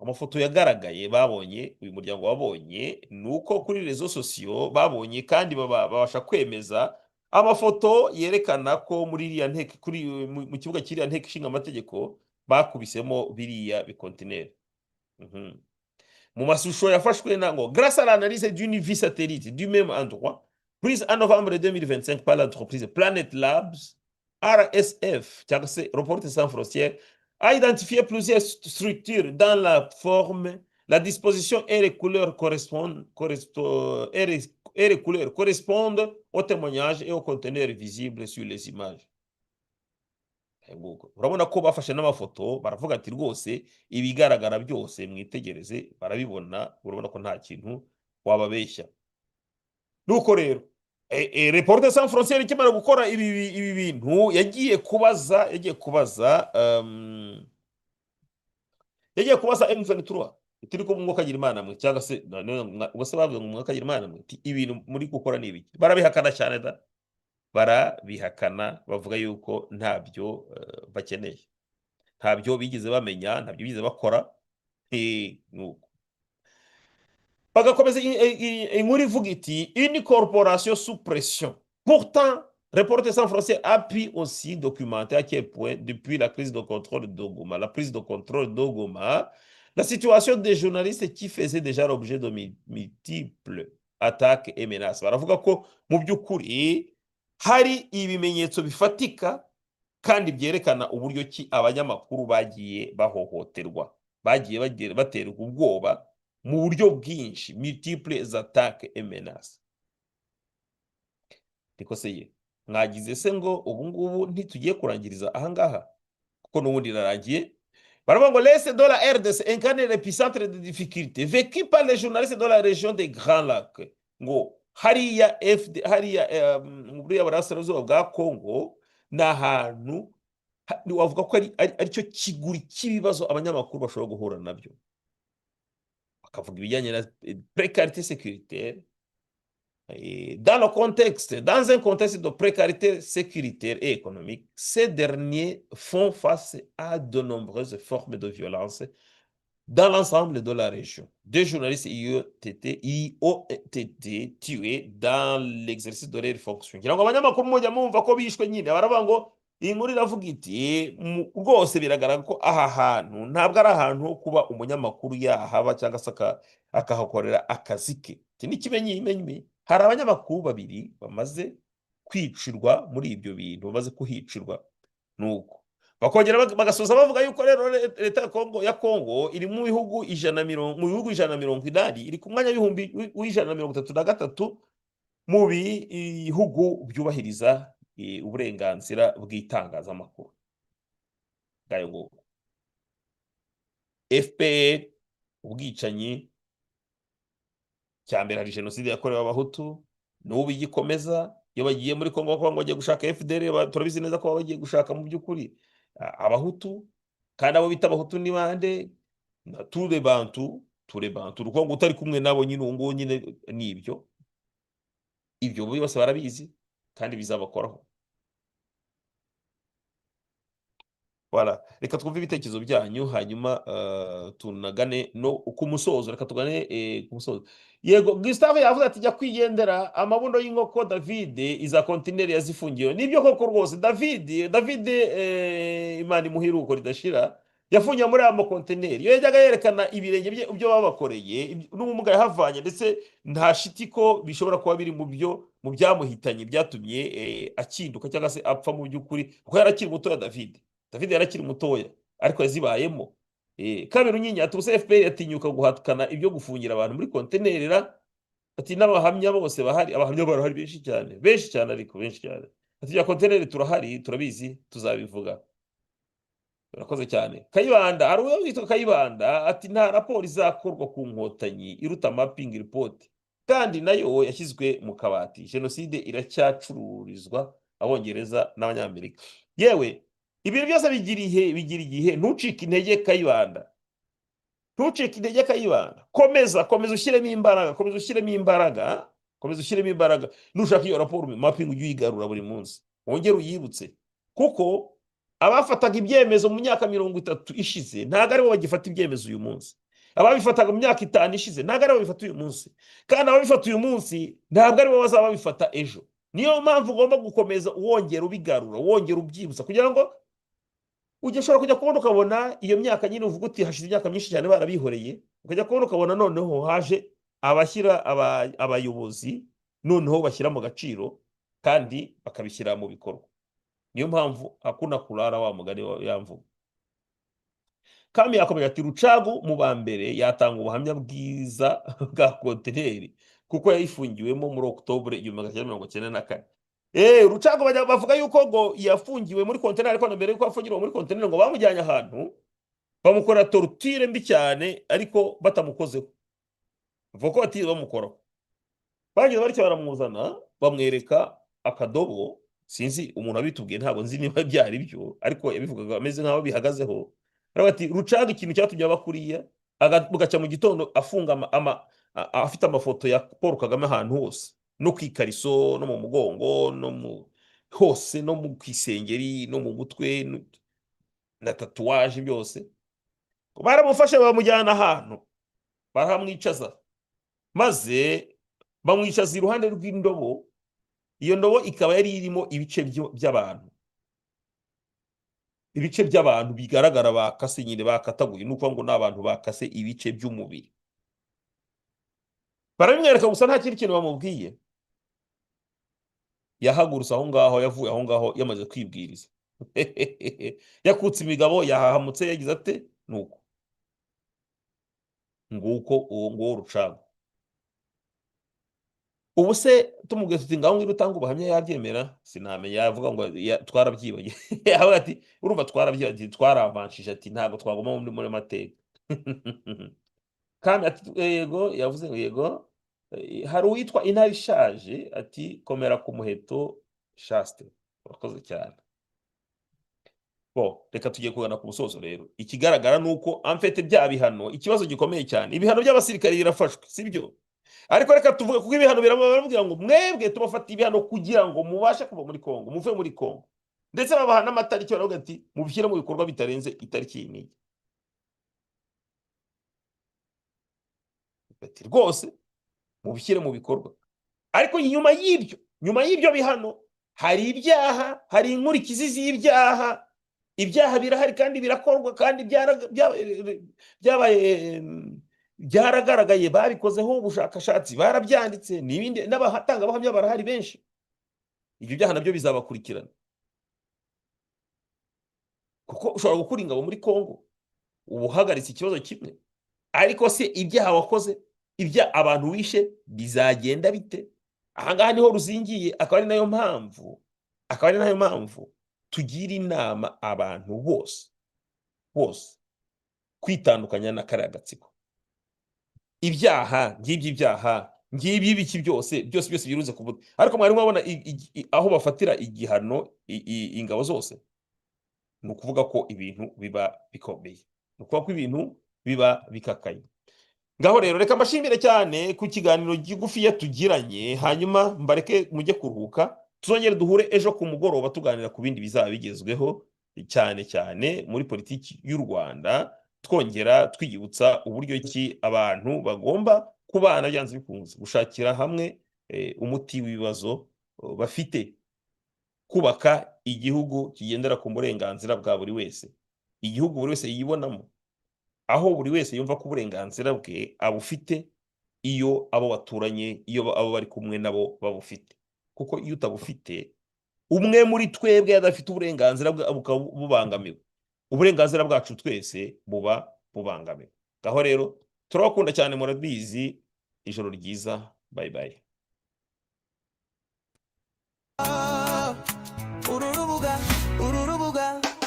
amafoto yagaragaye babonye, uyu muryango wabonye, nuko kuri rezo sosiyo babonye kandi babasha kwemeza amafoto yerekana ko muri iriya nteko mu kibuga kiriya nteko ishinga amategeko bakubisemo biriya bikontineri. Mu mashusho yafashwe nango grâce à l'analyse d'une vue satellite du même endroit prise en novembre 2025 par l'entreprise Planet Labs, RSF, Reporters sans frontières, a identifié plusieurs structures dans la forme, la disposition et les couleurs correspondent aux témoignages et aux conteneurs visibles sur les images. Urabona ko bafashe n'amafoto baravuga ati rwose ibigaragara byose mwitegereze barabibona, urabona ko nta kintu wababeshya. Nuko rero Reporters sans frontières ikimara gukora ibi bintu yagiye kubaza M23 turi ko mwuka agira Imana mwe, cyangwa se ubose bavuga ngo mwuka agira Imana mwe, ibintu muri gukora ni ibiki? Barabihakana cyane da, barabihakana bavuga yuko ntabyo bakeneye, ntabyo bigeze bamenya, ntabyo bigeze bakora. Nuko bagakomeza inkuru ivuga iti une corporation sous pression. Pourtant Reporters sans frontières a pu aussi documenter à quel point depuis la prise de contrôle de Goma, la situation des journalistes qui faisaient déjà l'objet de multiples attaques et menaces. Baravuga ko mu by'ukuri hari ibimenyetso bifatika kandi byerekana uburyo ki abanyamakuru bagiye bahohoterwa, bagiye baterwa ubwoba mu buryo bwinshi, multiples attaques et menaces. Niko seye mwagize se ngo ubu ngubu ntitugiye kurangiriza ahangaha kuko n'ubundi naragiye. Baravuga ngo l'Est de la RDC incarne l'épicentre de difficultés vécues par les journalistes de la région des Grands Lacs. Ngo hariya muri Burasirazuba bwa Congo ni ahantu wavuga ko ari cyo kiguri cy'ibibazo abanyamakuru bashobora guhura nabyo, bakavuga ibijyanye na précarité sécuritaire dans un contexte de précarité sécuritaire et économique. Ces derniers font face à de nombreuses formes de violence dans l'ensemble de la région. Deux journalistes y ont été tués dans l'exercice de leur fonction. ngira ngo abanyamakuru mujya mumva ko bishwe nyine, baravuga ngo iyi nkuru iravuga iti rwose biragaragara ko aha hantu ntabwo ari ahantu ho kuba umunyamakuru yahaba cyangwa se akahakorera akazi ke. N'ikimenyimenyi hari abanyamakuru babiri bamaze kwicirwa muri ibyo bintu, bamaze kuhicirwa. Nuko bakongera bagasoza bavuga yuko rero leta ya Kongo iri mu bihugu 180 iri ku mwanya w'ibihumbi 133 mu bihugu byubahiriza uburenganzira bw'itangazamakuru. Ngayo ngo FPR ubwicanyi cyambere hari jenoside yakorewe abahutu, n'ubu igikomeza. Iyo bagiye muri Kongo ngo bagiye gushaka FDL, turabizi neza ko bagiye gushaka mu by'ukuri abahutu, kandi abo bita abahutu ni bande? tous les bantu rukongo utari kumwe nabo nyine uwo nguwo nyine nibyo. Ibyo bose barabizi kandi bizabakoraho. Voilà, reka twumve ibitekerezo byanyu hanyuma tunagane no ku musozo. Reka tugane ku musozo. Yego, Gustave yavuze ati jya kwigendera amabuno y'inkoko David iza kontineri yazifungiye. Nibyo koko rwose David Imana imuhiruko ridashira yafungiye muri ama kontineri. Yo yajyaga yerekana ibirenge bye ibyo babakoreye n'ubumuga yahavanye, ndetse nta shiti ko bishobora kuba biri mu byamuhitanye byatumye akinduka cyangwa se apfa mu by'ukuri, kuko yarakiri mutoya. David yarakiri mutoya ariko yazibayemo. Kabiri Runyinya ati ubuse FPR yatinyuka guhatukana ibyo gufungira abantu muri kontenerera, ati n'abahamya bose bahari, abahamya barahari benshi cyane ariko benshi cyane. Ati ya konteneri turahari, turabizi, tuzabivuga. Urakoze cyane. Kayibanda, ari uwo witwa Kayibanda ati nta raporo izakorwa ku nkotanyi iruta mapping report, kandi nayo yashyizwe mu kabati. Jenoside iracyacururizwa Abongereza n'Abanyamerika. Yewe ibintu byose bigira igihe. Ntucike intege Kayibanda, komeza ushyiremo imbaraga, nushaka iyo raporo mapping ujye uyigarura buri munsi, wongere uyibutse, kuko abafataga ibyemezo mu myaka 30 ishize ntago aribo bagifata ibyemezo uyu munsi. Ababifataga mu myaka 5 ishize ntago aribo babifata uyu munsi, kandi ababifata uyu munsi ntabwo aribo bazaba babifata ejo. Niyo mpamvu ugomba gukomeza wongera ubigarura, wongera ubyibutsa, kugira ngo ugeshobora kujya kubona ukabona iyo myaka nyine uvuga uti hashize imyaka myinshi cyane barabihoreye, ukajya kubona ukabona noneho haje abashyira abayobozi noneho bashyira mu gaciro kandi bakabishyira mu bikorwa. Niyo mpamvu hakuna kurara wa mugani yamvuga. Kami yakomeye ati Rucagu mu bambere yatanga ubuhamya bwiza bwa kontineri kuko yayifungiwemo muri October 1994. Rucagu bavuga yuko ngo yafungiwe muri kontineri, ariko mbere yuko afungirwa muri kontineri ngo bamujyanye ahantu bamukora torture mbi cyane ariko batamukozeho. Bavuga ko batize bamukoraho. Bagiye baricyo baramuzana bamwereka akadobo, sinzi umuntu abitubwiye ntabwo nzi niba byari byo, ariko yabivugaga ameze nkaho bihagazeho. Bati Rucagu ikintu cyatumye abakuriya agaca mu gitondo afunga afite amafoto ya Paul Kagame ahantu hose, no kwikariso, no mu mugongo, no mu hose, no mu kwisengeri, no mu mutwe na tatuwaje byose. Baramufashe bamujyana ahantu baramwicaza, maze bamwicaza iruhande rw'indobo. Iyo ndobo ikaba yari irimo ibice by'abantu bigaragara bakase nyine bakataguye, nuko ngo n'abantu bakase ibice by'umubiri. Barabimwereka gusa nta kindi kintu bamubwiye. Yahagurutse aho ngaho, yavuye aho ngaho yamaze kwibwiriza. Yakutse imigabo, yahahamutse, yagize ate nuko nguko uwo ngo Rucagu. Ubu se tumubwiye tuti ngaho ngiro utanga ubuhamya yabyemera, sinamenya, yavuga ngo twarabyibaye. Aho ati urumva twarabyibaye, twaravanshije, ati ntabwo twagoma muri mateka. Kandi ati yego, yavuze ngo yego. Hari uwitwa Intare Ishaje ati komera ku muheto Shaste. Urakoze cyane. reka tugiye kugana ku musozo rero. Ikigaragara nuko amfete bya bihano ikibazo gikomeye cyane. Ibihano by'abasirikare birafashwe, sibyo? Ariko reka tuvuge kuko ibihano biravuga ngo mwebwe tubafata ibihano kugira ngo mubashe kuva muri Kongo, muve muri Kongo. Ndetse babaha n'amatariki baravuga ati mubishyire mu bikorwa bitarenze itariki y'iniki. Bati rwose mubishyire mu bikorwa. Ariko nyuma y'ibyo bihano hari ibyaha, hari inkurikizi z'ibyaha. Ibyaha birahari kandi birakorwa kandi byaragaragaye, babikozeho ubushakashatsi, barabyanditse, n'ibindi n'abatangabuhamya barahari benshi. Ibyo byaha nabyo bizabakurikirana. Kuko ushobora gukura ingabo muri Kongo ubuhagaritse ikibazo kimwe, ariko se ibyaha wakoze, ibya abantu wishe bizagenda bite? Ahangaha niho ruzingiye. Akaba ari nayo mpamvu tugira inama abantu bose kwitandukanya na kariya gatsiko. Ibyaha ngibyi biki byose biruze kuvuga. Ariko mwari mwabona aho bafatira igihano ingabo zose. Ni ukuvuga ko ibintu biba bikomeye, ni ukuvuga ko ibintu biba bikakaye. Ngaho rero reka mbashimire cyane ku kiganiro gigufi tugiranye, hanyuma mbareke mujye kuruhuka. Tuzongere duhure ejo ku mugoroba tuganira ku bindi bizaba bigezweho cyane muri politiki y'u Rwanda, twongera twiyibutsa uburyo ki abantu bagomba kubana byanze bikunze, gushakira hamwe umuti w'ibibazo bafite, kubaka igihugu kigendera ku burenganzira bwa buri wese, igihugu buri wese yibonamo, aho buri wese yumva ko uburenganzira bwe abufite iyo abo baturanye, iyo abo bari kumwe nabo babufite. Kuko iyo utabufite, umwe muri twebwe adafite uburenganzira bubangamiwe, uburenganzira bwacu twese buba bubangamiwe. Ngaho rero turabakunda cyane, murabizi. Ijoro ryiza, bye bye.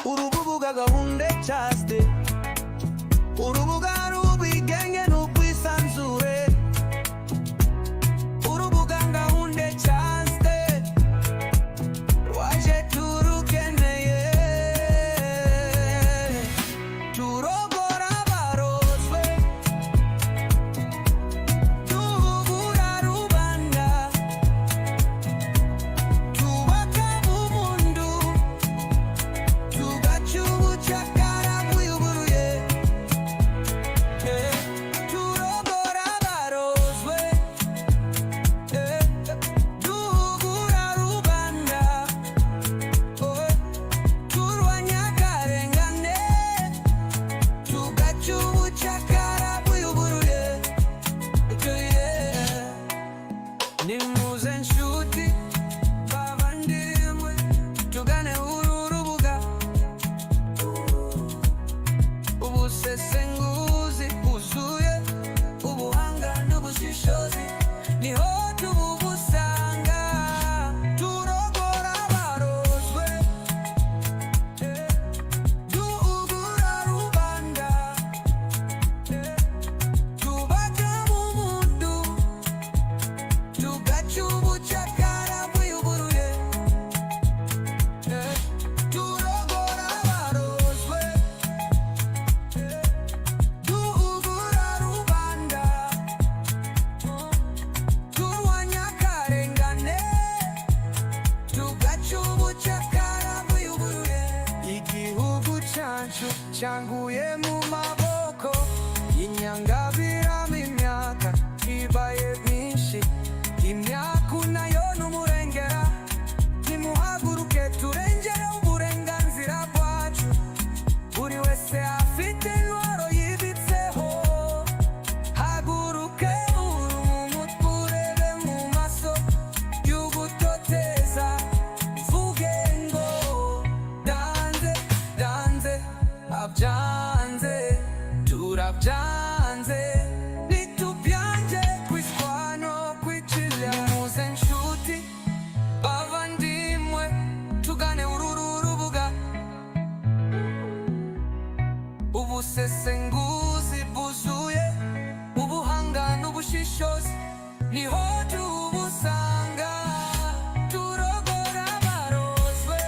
urubuga gahunda cyaste, urubuga rubigenge n'ubwisanzure, urubuga gahunda cyaste, waje turukeneye, turogora barozwe, duhugura rubanda, tubaka ubumundu, tugacubucakara buyuburuye, turogora barozwe, duhugura rubanda, turwanya akarengane, tugacubucakara buyuburuye. Nimuze nshuti bavandimwe, tugane uru rubuga, ubusesenguzi bwuzuye, ubuhanga n'ubushishozi, niho tubusanga. Turogora barozwe, duhugura rubanda, tubaka ubumundu, tugacubucakara buyuburuye. Turogora barozwe, duhugura rubanda, turwanya akarengane, tugacubucakara buyuburuye. Igihugu cyacu cyanguye mu maboko y'inyangabirama, imyaka ibaye myinshi, imyaka nayo n'umurengera. Nimuhaguruke turengere uburenganzira bwacu, buri wese afite intwaro yibitseho. Haguruke umutwe urebe mu maso y'ugutoteza, vuge ngo danze danze, abyanze turabyanze, nitubyanze kwiswano kwicira. Nimuze nshuti bavandimwe, tugane uru rubuga, ubusesenguzi bwuzuye, ubuhanga n'ubushishozi, niho tubusanga. Turogora barozwe,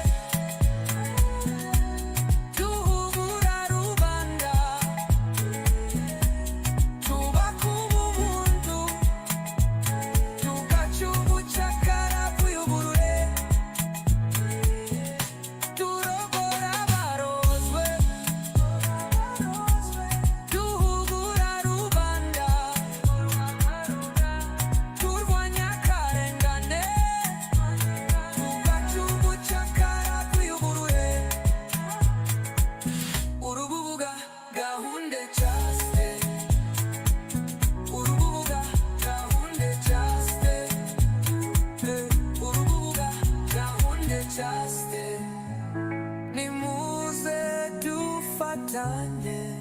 done it.